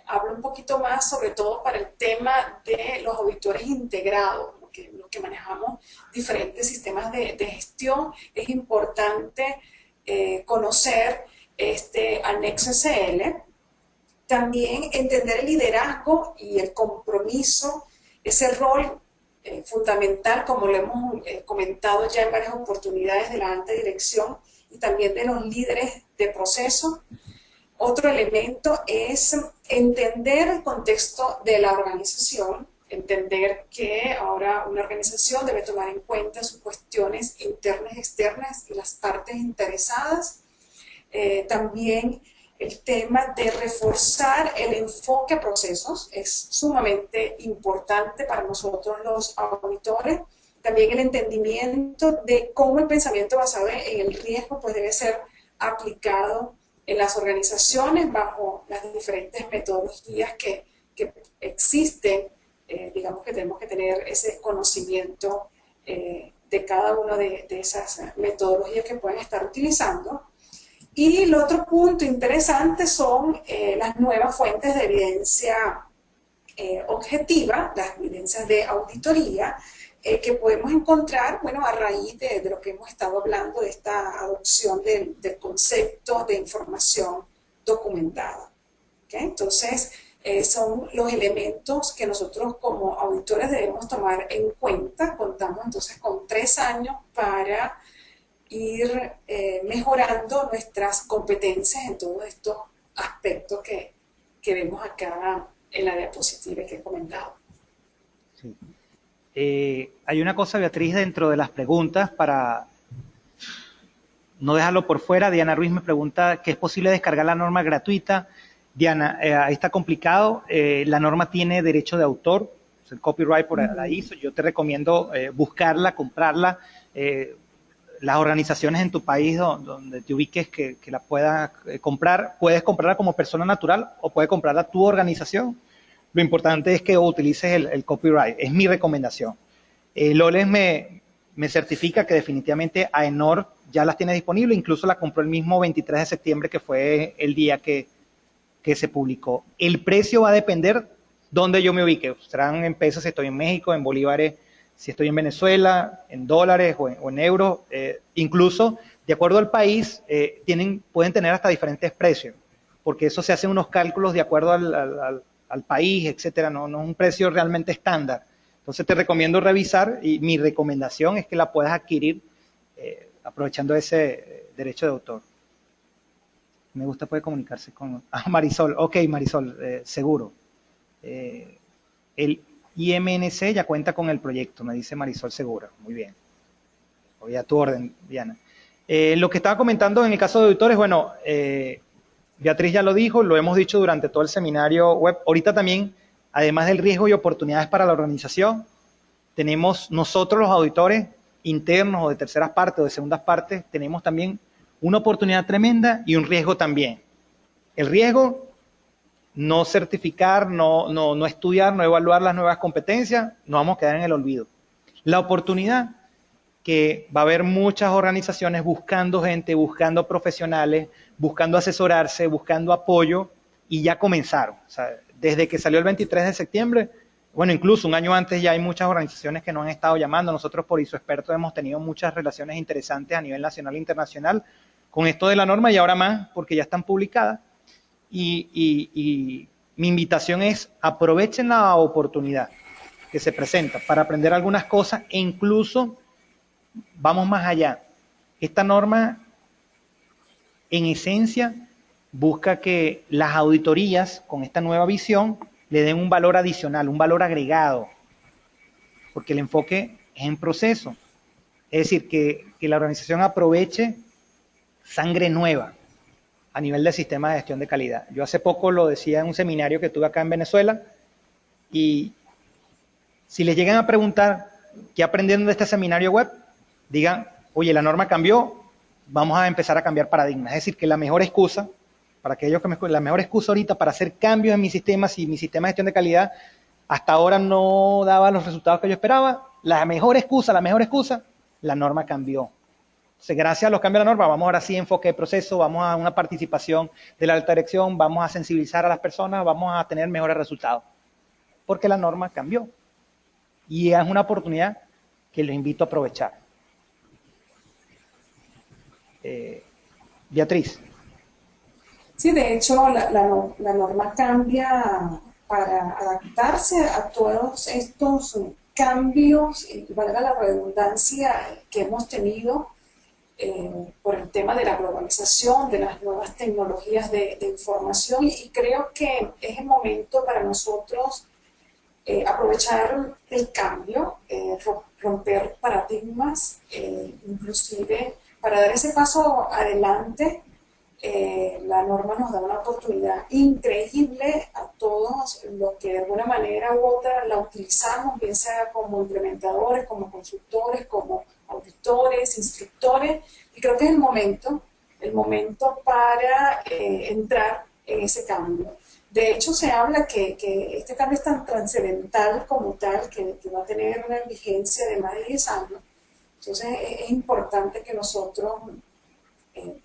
Hablo un poquito más sobre todo para el tema de los auditores integrados, los que manejamos diferentes sistemas de gestión. Es importante conocer este anexo SL, también entender el liderazgo y el compromiso, ese rol fundamental, como lo hemos comentado ya en varias oportunidades, de la alta dirección y también de los líderes de proceso. Otro elemento es entender el contexto de la organización, entender que ahora una organización debe tomar en cuenta sus cuestiones internas y externas y las partes interesadas. También el tema de reforzar el enfoque a procesos es sumamente importante para nosotros los auditores. También el entendimiento de cómo el pensamiento basado en el riesgo pues debe ser aplicado en las organizaciones bajo las diferentes metodologías que existen. Digamos que tenemos que tener ese conocimiento de cada una de esas metodologías que pueden estar utilizando. Y el otro punto interesante son las nuevas fuentes de evidencia objetiva, las evidencias de auditoría, que podemos encontrar, bueno, a raíz de lo que hemos estado hablando, de esta adopción del concepto de información documentada. ¿Okay? Entonces, son los elementos que nosotros como auditores debemos tomar en cuenta. Contamos entonces con 3 años para ir mejorando nuestras competencias en todos estos aspectos que vemos acá en la diapositiva que he comentado. Sí. Hay una cosa, Beatriz, dentro de las preguntas, para no dejarlo por fuera. Diana Ruiz me pregunta que es posible descargar la norma gratuita. Diana, ahí está complicado. La norma tiene derecho de autor, el copyright por la hizo. Yo te recomiendo buscarla, comprarla. Las organizaciones en tu país donde te ubiques que la puedas comprar, puedes comprarla como persona natural o puedes comprarla tu organización. Lo importante es que utilices el copyright, es mi recomendación. Loles me certifica que definitivamente AENOR ya las tiene disponibles, incluso la compró el mismo 23 de septiembre, que fue el día que se publicó. El precio va a depender dónde yo me ubique. Serán en pesos si estoy en México, en bolívares si estoy en Venezuela, en dólares o en euros. Incluso, de acuerdo al país, pueden tener hasta diferentes precios, porque eso se hacen unos cálculos de acuerdo al país, etcétera. No es un precio realmente estándar. Entonces te recomiendo revisar, y mi recomendación es que la puedas adquirir aprovechando ese derecho de autor. Me gusta poder comunicarse con Marisol. Ok, Marisol, seguro. El IMNC ya cuenta con el proyecto, me dice Marisol Segura. Muy bien. Voy a tu orden, Diana. Lo que estaba comentando en el caso de auditores, bueno, Beatriz ya lo dijo, lo hemos dicho durante todo el seminario web. Ahorita también, además del riesgo y oportunidades para la organización, tenemos nosotros los auditores internos o de terceras partes o de segundas partes, tenemos también una oportunidad tremenda y un riesgo también. El riesgo, no certificar, no estudiar, no evaluar las nuevas competencias, nos vamos a quedar en el olvido. La oportunidad, que va a haber muchas organizaciones buscando gente, buscando profesionales, buscando asesorarse, buscando apoyo, y ya comenzaron. O sea, desde que salió el 23 de septiembre, bueno, incluso un año antes ya hay muchas organizaciones que nos han estado llamando. Nosotros por ISOexperto hemos tenido muchas relaciones interesantes a nivel nacional e internacional con esto de la norma, y ahora más porque ya están publicadas. Y mi invitación es: aprovechen la oportunidad que se presenta para aprender algunas cosas, e incluso vamos más allá. Esta norma, en esencia, busca que las auditorías, con esta nueva visión, le den un valor adicional, un valor agregado, porque el enfoque es en proceso. Es decir, que la organización aproveche sangre nueva a nivel del sistema de gestión de calidad. Yo hace poco lo decía en un seminario que tuve acá en Venezuela, y si les llegan a preguntar qué aprendieron de este seminario web, digan: oye, la norma cambió, vamos a empezar a cambiar paradigmas. Es decir, que la mejor excusa, para aquellos que me escuchan, la mejor excusa ahorita para hacer cambios en mi sistema, si mi sistema de gestión de calidad hasta ahora no daba los resultados que yo esperaba, la mejor excusa, la norma cambió. Entonces, gracias a los cambios de la norma, vamos ahora sí a enfoque de proceso, vamos a una participación de la alta dirección, vamos a sensibilizar a las personas, vamos a tener mejores resultados, porque la norma cambió. Y es una oportunidad que les invito a aprovechar. Beatriz. Sí, de hecho, la norma cambia para adaptarse a todos estos cambios, y valga la redundancia, que hemos tenido por el tema de la globalización, de las nuevas tecnologías de información, y creo que es el momento para nosotros aprovechar el cambio, romper paradigmas, inclusive para dar ese paso adelante la norma nos da una oportunidad increíble a todos los que de alguna manera u otra la utilizamos, bien sea como implementadores, como consultores, como auditores, instructores, y creo que es el momento para entrar en ese cambio. De hecho, se habla que este cambio es tan trascendental como tal, que va a tener una vigencia de más de 10 años. Entonces, es importante que nosotros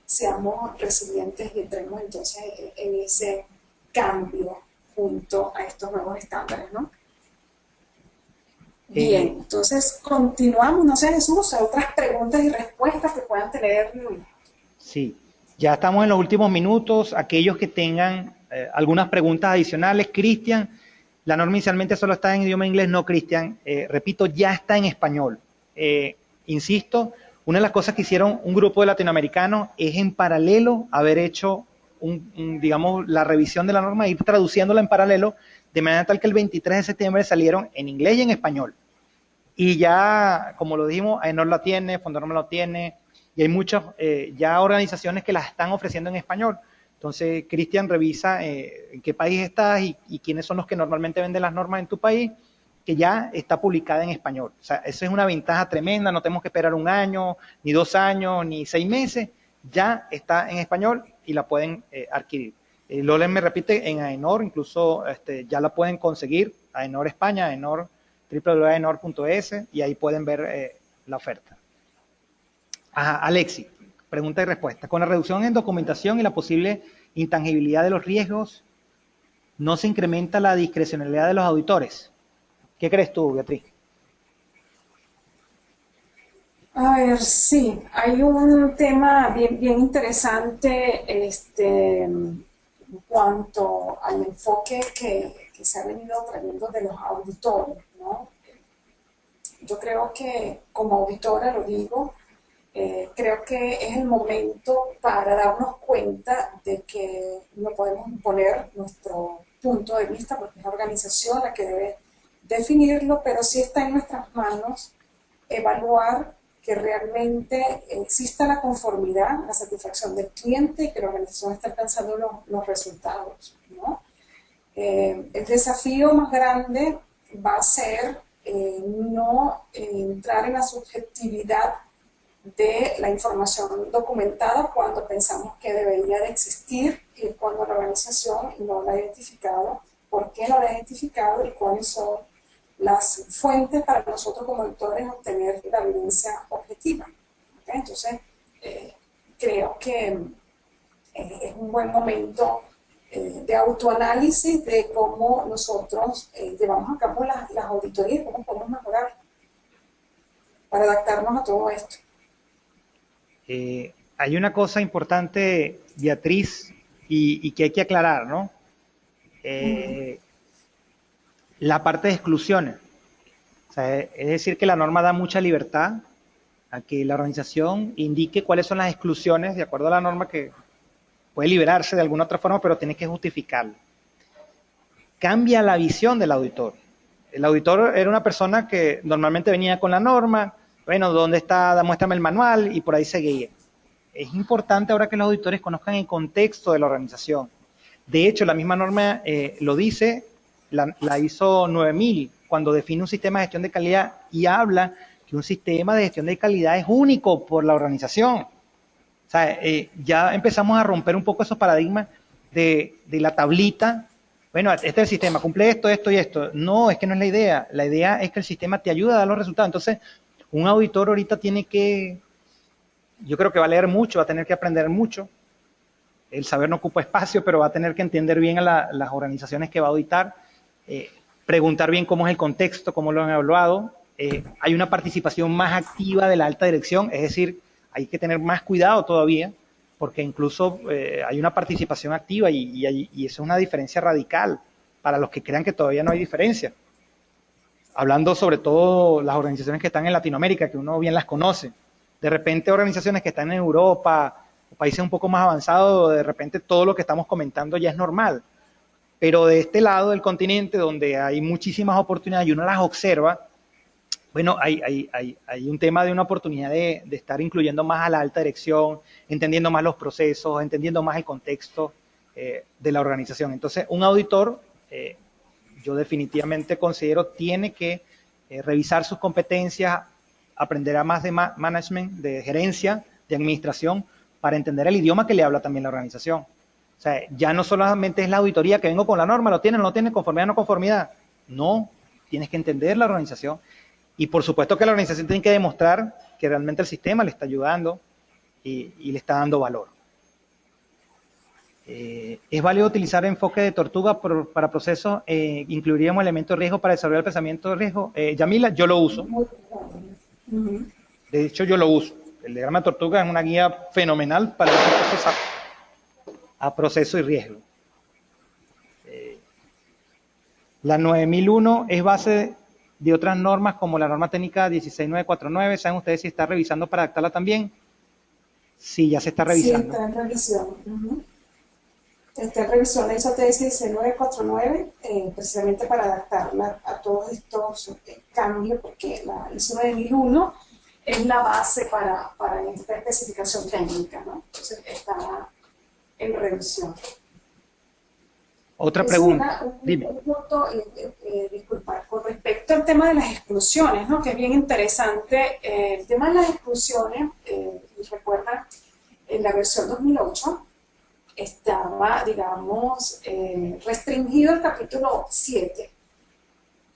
seamos resilientes y entremos entonces en ese cambio junto a estos nuevos estándares, ¿no? Bien, entonces continuamos. No sé, Jesús, otras preguntas y respuestas que puedan tener. Sí, ya estamos en los últimos minutos. Aquellos que tengan algunas preguntas adicionales, Cristian, la norma inicialmente solo está en idioma inglés, no, Cristian, repito, ya está en español. Insisto, una de las cosas que hicieron un grupo de latinoamericanos es en paralelo haber hecho, digamos, la revisión de la norma, ir traduciéndola en paralelo, de manera tal que el 23 de septiembre salieron en inglés y en español. Y ya, como lo dijimos, AENOR la tiene, Fondonorma lo tiene, y hay muchas ya organizaciones que las están ofreciendo en español. Entonces, Cristian, revisa en qué país estás y quiénes son los que normalmente venden las normas en tu país, que ya está publicada en español. O sea, eso es una ventaja tremenda, no tenemos que esperar un año, ni 2 años, ni 6 meses, ya está en español y la pueden adquirir. Lolen me repite, en AENOR, incluso ya la pueden conseguir, AENOR España, AENOR, www.aenor.es, y ahí pueden ver la oferta. Ajá, Alexi, pregunta y respuesta. Con la reducción en documentación y la posible intangibilidad de los riesgos, ¿no se incrementa la discrecionalidad de los auditores? ¿Qué crees tú, Beatriz? A ver, sí, hay un tema bien interesante en cuanto al enfoque que se ha venido trayendo de los auditores, ¿no? Yo creo que como auditora, lo digo, creo que es el momento para darnos cuenta de que no podemos imponer nuestro punto de vista, porque es la organización la que debe definirlo, pero sí está en nuestras manos evaluar que realmente exista la conformidad, la satisfacción del cliente y que la organización esté alcanzando los resultados, ¿no? El desafío más grande va a ser no entrar en la subjetividad de la información documentada cuando pensamos que debería de existir y cuando la organización no la ha identificado, por qué no la ha identificado y cuáles son las fuentes para nosotros como auditores obtener la evidencia objetiva. ¿Okay? Entonces, creo que es un buen momento de autoanálisis de cómo nosotros llevamos a cabo las auditorías, cómo podemos mejorar para adaptarnos a todo esto. Hay una cosa importante, Beatriz, y que hay que aclarar, ¿no? La parte de exclusiones. O sea, es decir, que la norma da mucha libertad a que la organización indique cuáles son las exclusiones, de acuerdo a la norma, que puede liberarse de alguna otra forma, pero tiene que justificarlo. Cambia la visión del auditor. El auditor era una persona que normalmente venía con la norma, bueno, ¿dónde está? Muéstrame el manual, y por ahí seguía. Es importante ahora que los auditores conozcan el contexto de la organización. De hecho, la misma norma lo dice, la ISO 9000, cuando define un sistema de gestión de calidad y habla que un sistema de gestión de calidad es único por la organización. O sea, ya empezamos a romper un poco esos paradigmas de la tablita. Bueno, este es el sistema, cumple esto, esto y esto. No, es que no es la idea. La idea es que el sistema te ayuda a dar los resultados. Entonces, un auditor ahorita tiene que, yo creo que va a leer mucho, va a tener que aprender mucho. El saber no ocupa espacio, pero va a tener que entender bien a las organizaciones que va a auditar, preguntar bien cómo es el contexto, cómo lo han evaluado. Hay una participación más activa de la alta dirección, es decir, hay que tener más cuidado todavía, porque incluso hay una participación activa y eso es una diferencia radical para los que crean que todavía no hay diferencia. Hablando sobre todo las organizaciones que están en Latinoamérica, que uno bien las conoce. De repente organizaciones que están en Europa, países un poco más avanzados, de repente todo lo que estamos comentando ya es normal. Pero de este lado del continente, donde hay muchísimas oportunidades y uno las observa, Bueno, hay un tema de una oportunidad de estar incluyendo más a la alta dirección, entendiendo más los procesos, entendiendo más el contexto de la organización. Entonces, un auditor, yo definitivamente considero, tiene que revisar sus competencias, aprender a más de management, de gerencia, de administración, para entender el idioma que le habla también la organización. O sea, ya no solamente es la auditoría que vengo con la norma, lo tiene, no tiene, conformidad, no conformidad. No, tienes que entender la organización. Y por supuesto que la organización tiene que demostrar que realmente el sistema le está ayudando y le está dando valor. ¿Es válido utilizar enfoque de tortuga para procesos? ¿Incluiríamos elementos de riesgo para desarrollar el pensamiento de riesgo? Yamila, yo lo uso. De hecho, yo lo uso. El diagrama de tortuga es una guía fenomenal para el a proceso y riesgo. La 9001 es base de otras normas como la norma técnica 16949. ¿Saben ustedes si está revisando para adaptarla también? Sí, ya se está revisando. Sí, está en revisión. Está en revisión la ISO TS 16949, precisamente para adaptarla a todos estos cambios, porque la ISO 9001 es la base para esta especificación técnica, ¿no? Entonces está en revisión. Otra pregunta. Un punto, disculpa, con respecto al tema de las exclusiones, ¿no? Que es bien interesante. El tema de las exclusiones, recuerda, en la versión 2008 estaba, digamos, restringido el capítulo 7.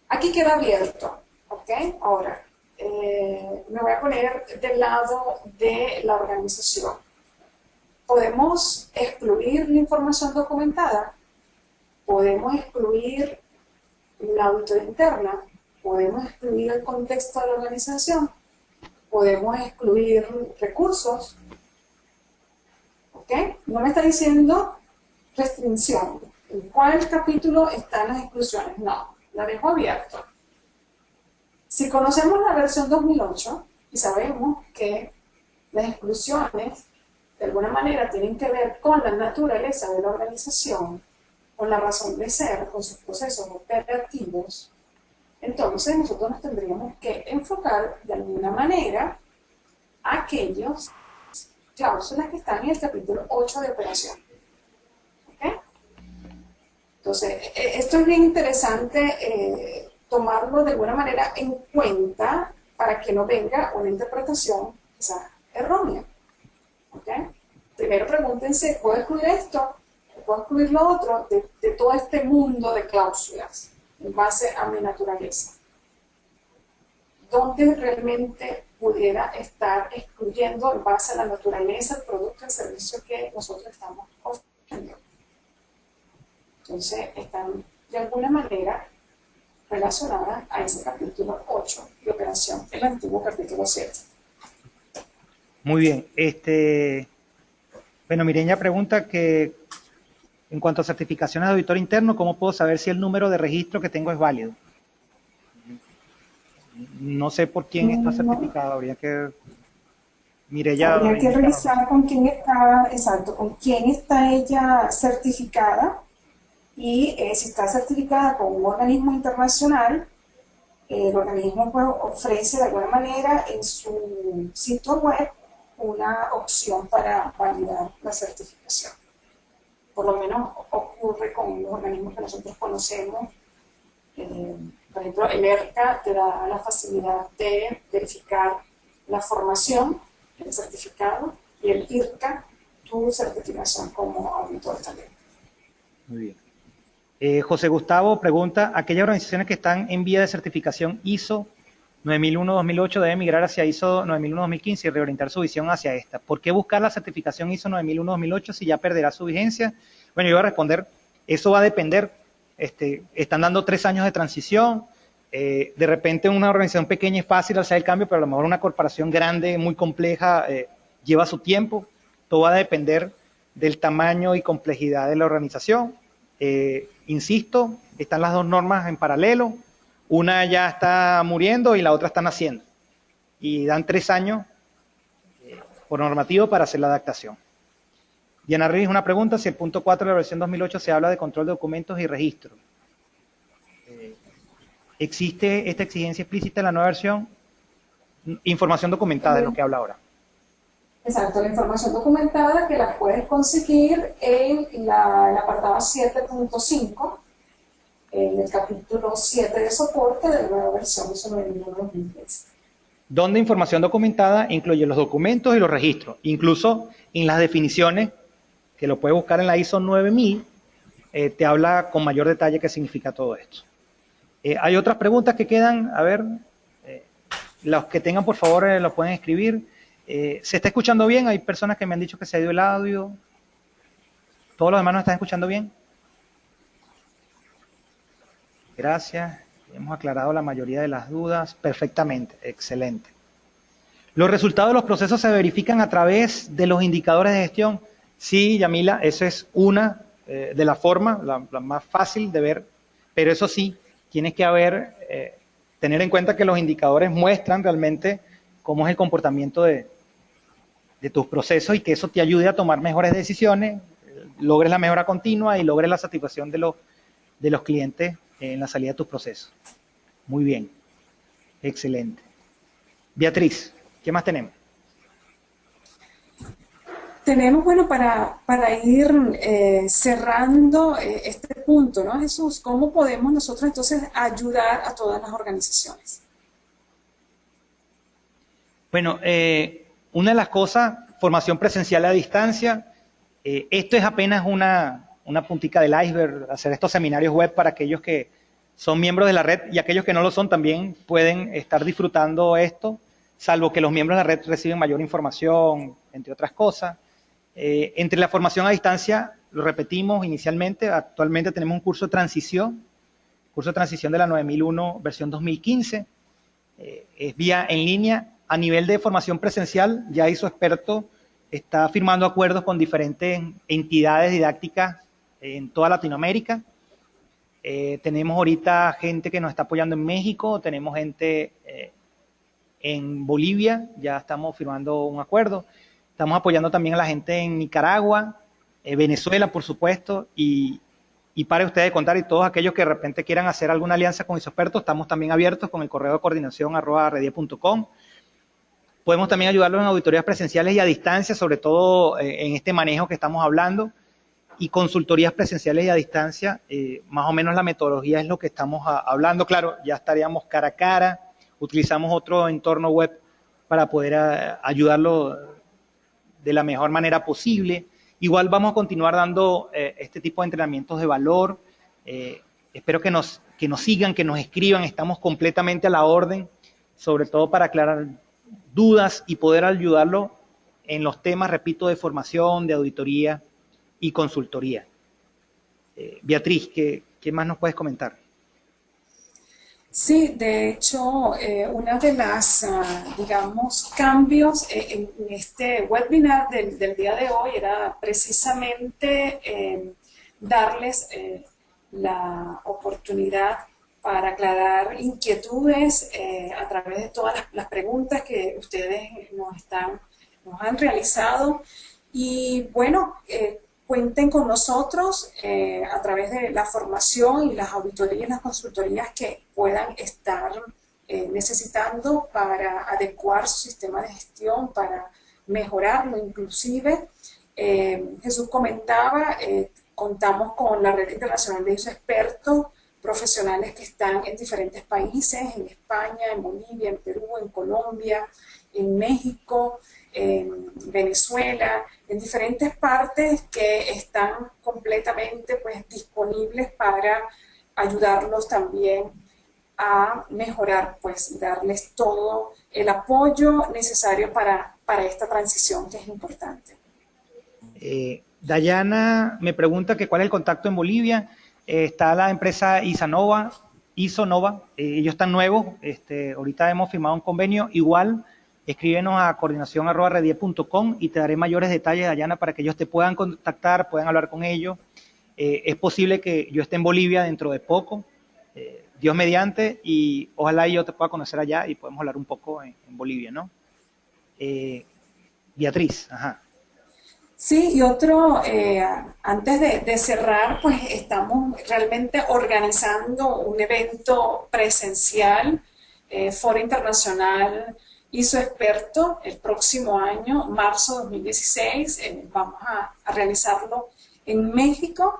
Aquí queda abierto, ¿ok? Ahora, me voy a poner del lado de la organización. ¿Podemos excluir la información documentada? ¿Podemos excluir la auditoría interna? ¿Podemos excluir el contexto de la organización? ¿Podemos excluir recursos? ¿Ok? No me está diciendo restricción. ¿En cuál capítulo están las exclusiones? No, la dejo abierto. Si conocemos la versión 2008 y sabemos que las exclusiones de alguna manera tienen que ver con la naturaleza de la organización, con la razón de ser, con sus procesos operativos, entonces nosotros nos tendríamos que enfocar de alguna manera a aquellas cláusulas que están en el capítulo 8 de operación. ¿Okay? Entonces, esto es bien interesante tomarlo de alguna manera en cuenta para que no venga una interpretación quizás errónea. ¿Okay? Primero pregúntense, ¿puedo excluir esto? ¿Puedo excluir lo otro de todo este mundo de cláusulas en base a mi naturaleza? ¿Dónde realmente pudiera estar excluyendo en base a la naturaleza, el producto, el servicio que nosotros estamos ofreciendo? Entonces, están de alguna manera relacionadas a ese capítulo 8 de operación, el antiguo capítulo 7. Muy bien. Bueno, Mireña pregunta que en cuanto a certificaciones de auditor interno, ¿cómo puedo saber si el número de registro que tengo es válido? No sé por quién está certificado, habría que... Mireya... Habría que revisar con quién está, exacto, con quién está ella certificada y si está certificada con un organismo internacional, el organismo pues, ofrece de alguna manera en su sitio web una opción para validar la certificación. Por lo menos ocurre con los organismos que nosotros conocemos. Por ejemplo, el ERCA te da la facilidad de verificar la formación, el certificado, y el IRCA, tu certificación como auditor también. Muy bien. José Gustavo pregunta, ¿aquellas organizaciones que están en vía de certificación ISO 9001-2008 deben migrar hacia ISO 9001-2015 y reorientar su visión hacia esta? ¿Por qué buscar la certificación ISO 9001-2008 si ya perderá su vigencia? Bueno, yo voy a responder, eso va a depender. Están dando 3 años de transición. De repente una organización pequeña es fácil hacer el cambio, pero a lo mejor una corporación grande, muy compleja, lleva su tiempo. Todo va a depender del tamaño y complejidad de la organización. Insisto, están las dos normas en paralelo. Una ya está muriendo y la otra está naciendo. Y dan 3 años por normativo para hacer la adaptación. Diana Reyes, una pregunta, si el punto 4 de la versión 2008 se habla de control de documentos y registro. ¿Existe esta exigencia explícita en la nueva versión? Información documentada es lo que habla ahora. Exacto, la información documentada que la puedes conseguir en el apartado 7.5, en el capítulo 7 de soporte de la nueva versión ISO 9001-2013. Donde información documentada incluye los documentos y los registros, incluso en las definiciones, que lo puedes buscar en la ISO 9000, te habla con mayor detalle qué significa todo esto. Hay otras preguntas que quedan, a ver, los que tengan por favor lo pueden escribir. ¿Se está escuchando bien? Hay personas que me han dicho que se ha ido el audio. ¿Todos los demás nos están escuchando bien? Gracias. Hemos aclarado la mayoría de las dudas. Perfectamente. Excelente. Los resultados de los procesos se verifican a través de los indicadores de gestión. Sí, Yamila, esa es una de las formas, la más fácil de ver. Pero eso sí, tienes que tener en cuenta que los indicadores muestran realmente cómo es el comportamiento de tus procesos y que eso te ayude a tomar mejores decisiones, logres la mejora continua y logres la satisfacción de los clientes en la salida de tus procesos. Muy bien. Excelente. Beatriz, ¿qué más tenemos? Tenemos, bueno, para ir cerrando este punto, ¿no, Jesús? ¿Cómo podemos nosotros entonces ayudar a todas las organizaciones? Bueno, una de las cosas, formación presencial a distancia. Esto es apenas una puntica del iceberg, hacer estos seminarios web para aquellos que son miembros de la red y aquellos que no lo son también pueden estar disfrutando esto, salvo que los miembros de la red reciben mayor información, entre otras cosas. Entre la formación a distancia, lo repetimos inicialmente, actualmente tenemos un curso de transición de la 9001 versión 2015, es vía en línea. A nivel de formación presencial, ya ISO Experto está firmando acuerdos con diferentes entidades didácticas en toda Latinoamérica. Tenemos ahorita gente que nos está apoyando en México, tenemos gente en Bolivia, ya estamos firmando un acuerdo. Estamos apoyando también a la gente en Nicaragua, Venezuela, por supuesto, y para ustedes contar, y todos aquellos que de repente quieran hacer alguna alianza con ISOexperto, estamos también abiertos con el correo de coordinación @redie.com. Podemos también ayudarlos en auditorías presenciales y a distancia, sobre todo en este manejo que estamos hablando, y consultorías presenciales y a distancia, más o menos la metodología es lo que estamos hablando. Claro, ya estaríamos cara a cara, utilizamos otro entorno web para poder ayudarlo de la mejor manera posible. Igual vamos a continuar dando este tipo de entrenamientos de valor. Espero que nos sigan, que nos escriban, estamos completamente a la orden, sobre todo para aclarar dudas y poder ayudarlo en los temas, repito, de formación, de auditoría y consultoría. Beatriz, ¿qué más nos puedes comentar? Sí, de hecho, una de las, digamos, cambios en este webinar del día de hoy era precisamente darles la oportunidad para aclarar inquietudes a través de todas las preguntas que ustedes nos han realizado. Y bueno, cuenten con nosotros a través de la formación y las auditorías y las consultorías que puedan estar necesitando para adecuar su sistema de gestión, para mejorarlo inclusive. Jesús comentaba, contamos con la red internacional de ISO expertos, profesionales que están en diferentes países, en España, en Bolivia, en Perú, en Colombia, en México, en Venezuela, en diferentes partes que están completamente pues, disponibles para ayudarlos también a mejorar, pues darles todo el apoyo necesario para esta transición que es importante. Dayana me pregunta que cuál es el contacto en Bolivia. Está la empresa Isonova, ellos están nuevos, ahorita hemos firmado un convenio, igual escríbenos a coordinación@redie.com y te daré mayores detalles, Dayana, para que ellos te puedan contactar, puedan hablar con ellos. Es posible que yo esté en Bolivia dentro de poco, Dios mediante, y ojalá yo te pueda conocer allá y podemos hablar un poco en Bolivia, ¿no? Beatriz, ajá. Sí, y otro, antes de cerrar, pues estamos realmente organizando un evento presencial, Foro Internacional ISO Experto, el próximo año, marzo 2016. Vamos a realizarlo en México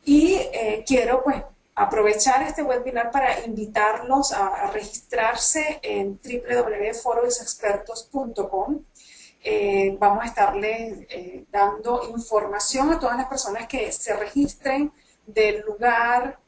y quiero pues aprovechar este webinar para invitarlos a registrarse en www.foroisexpertos.com. Vamos a estarles dando información a todas las personas que se registren del lugar,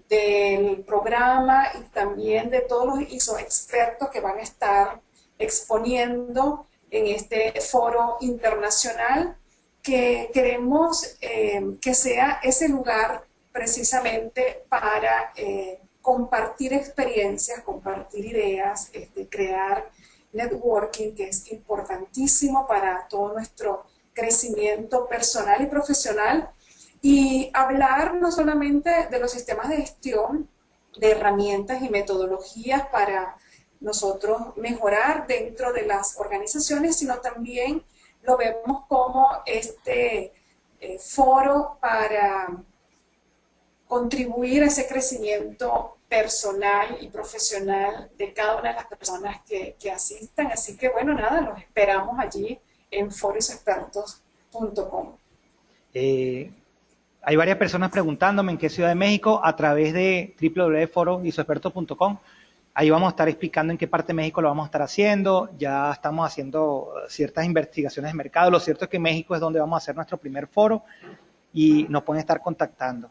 del programa y también de todos los ISO expertos que van a estar exponiendo en este foro internacional, que queremos que sea ese lugar precisamente para compartir experiencias, compartir ideas, crear networking, que es importantísimo para todo nuestro crecimiento personal y profesional, y hablar no solamente de los sistemas de gestión, de herramientas y metodologías para nosotros mejorar dentro de las organizaciones, sino también lo vemos como este foro para contribuir a ese crecimiento personal y profesional de cada una de las personas que asistan. Así que bueno, nada, los esperamos allí en foroisexpertos.com. Hay varias personas preguntándome en qué Ciudad de México a través de www.foroisoexpertos.com. Ahí vamos a estar explicando en qué parte de México lo vamos a estar haciendo. Ya estamos haciendo ciertas investigaciones de mercado. Lo cierto es que México es donde vamos a hacer nuestro primer foro y nos pueden estar contactando.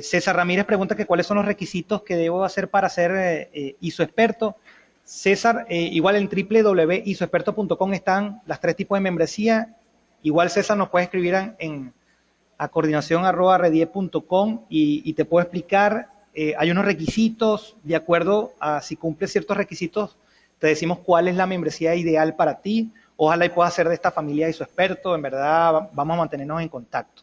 César Ramírez pregunta que cuáles son los requisitos que debo hacer para ser ISO experto. César, igual en www.isoexperto.com están las 3 tipos de membresía. Igual César nos puede escribir a coordinación@redie.com y te puedo explicar. Hay unos requisitos, de acuerdo a si cumples ciertos requisitos, te decimos cuál es la membresía ideal para ti. Ojalá y puedas ser de esta familia ISO experto. En verdad, vamos a mantenernos en contacto.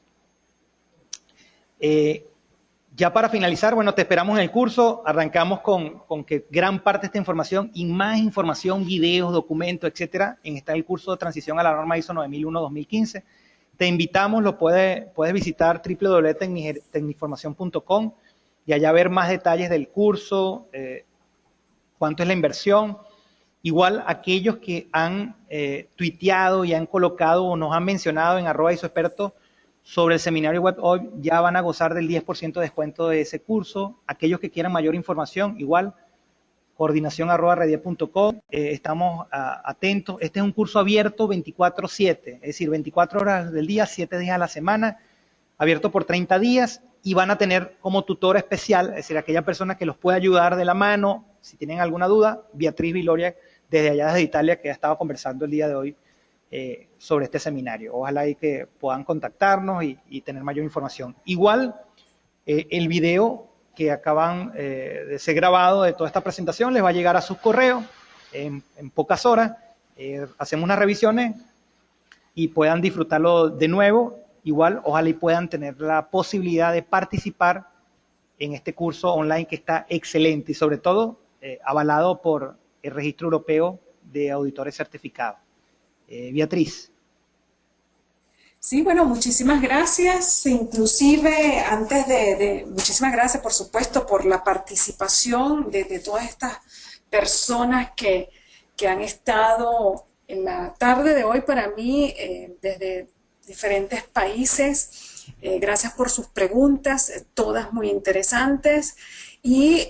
Ya para finalizar, bueno, te esperamos en el curso. Arrancamos con que gran parte de esta información y más información, videos, documentos, etcétera, está el curso de transición a la norma ISO 9001-2015. Te invitamos, puedes visitar www.tecniformacion.com y allá ver más detalles del curso, cuánto es la inversión. Igual aquellos que han tuiteado y han colocado o nos han mencionado en @isoexperto sobre el seminario web hoy, ya van a gozar del 10% de descuento de ese curso. Aquellos que quieran mayor información, igual, coordinación@redie.com. Estamos atentos. Este es un curso abierto 24/7, es decir, 24 horas del día, 7 días a la semana, abierto por 30 días, y van a tener como tutora especial, es decir, aquella persona que los puede ayudar de la mano, si tienen alguna duda, Beatriz Viloria, desde allá desde Italia, que ha estado conversando el día de hoy sobre este seminario. Ojalá y que puedan contactarnos y tener mayor información. Igual, el video que acaban de ser grabado de toda esta presentación les va a llegar a sus correos en pocas horas. Hacemos unas revisiones y puedan disfrutarlo de nuevo. Igual, ojalá y puedan tener la posibilidad de participar en este curso online que está excelente y sobre todo avalado por el Registro Europeo de Auditores Certificados. Beatriz. Sí, bueno, muchísimas gracias. Inclusive, muchísimas gracias, por supuesto, por la participación de todas estas personas que han estado en la tarde de hoy para mí desde diferentes países. Gracias por sus preguntas, todas muy interesantes. Y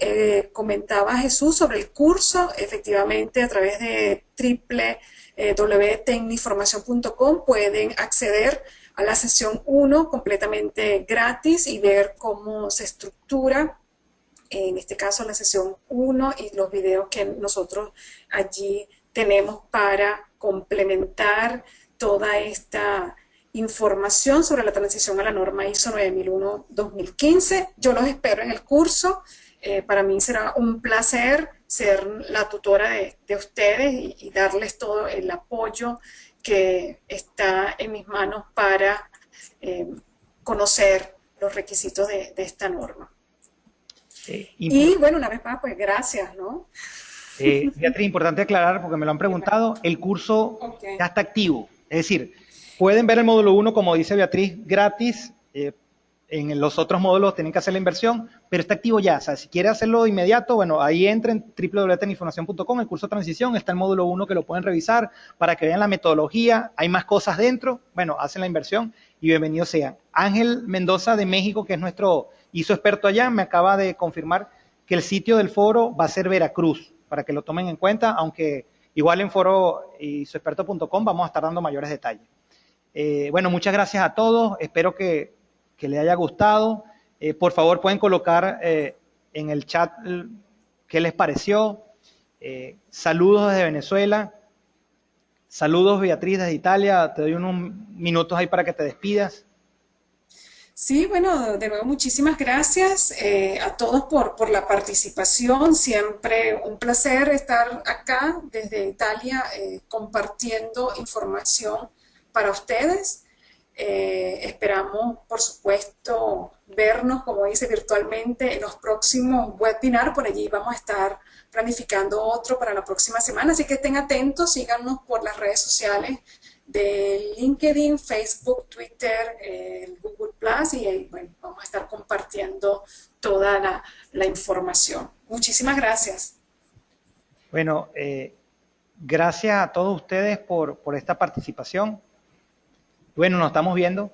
comentaba Jesús sobre el curso. Efectivamente, a través de www.tecniformacion.com pueden acceder a la sesión 1 completamente gratis y ver cómo se estructura, en este caso la sesión 1 y los videos que nosotros allí tenemos para complementar toda esta información sobre la transición a la norma ISO 9001-2015. Yo los espero en el curso. Para mí será un placer ser la tutora de ustedes y darles todo el apoyo que está en mis manos para conocer los requisitos de esta norma. Y bueno, una vez más, pues gracias, ¿no? Beatriz, importante aclarar, porque me lo han preguntado, el curso ya está activo. Es decir, Pueden ver el módulo 1, como dice Beatriz, gratis. En los otros módulos tienen que hacer la inversión, pero está activo ya. O sea, si quiere hacerlo de inmediato, bueno, ahí entren www.tecninformación.com, el curso de transición, está el módulo 1 que lo pueden revisar para que vean la metodología. Hay más cosas dentro. Bueno, hacen la inversión y bienvenidos sean. Ángel Mendoza de México, que es nuestro ISO experto allá, me acaba de confirmar que el sitio del foro va a ser Veracruz, para que lo tomen en cuenta, aunque igual en foro isoexperto.com vamos a estar dando mayores detalles. Bueno, muchas gracias a todos, espero que les haya gustado. Por favor, pueden colocar en el chat qué les pareció. Saludos desde Venezuela. Saludos, Beatriz, desde Italia. Te doy unos minutos ahí para que te despidas. Sí, bueno, de nuevo muchísimas gracias a todos por la participación. Siempre un placer estar acá desde Italia compartiendo información para ustedes. Esperamos, por supuesto, vernos, como dice, virtualmente en los próximos webinars. Por allí vamos a estar planificando otro para la próxima semana. Así que estén atentos, síganos por las redes sociales de LinkedIn, Facebook, Twitter, Google Plus y ahí, bueno, vamos a estar compartiendo toda la información. Muchísimas gracias. Bueno, gracias a todos ustedes por esta participación. Bueno, nos estamos viendo.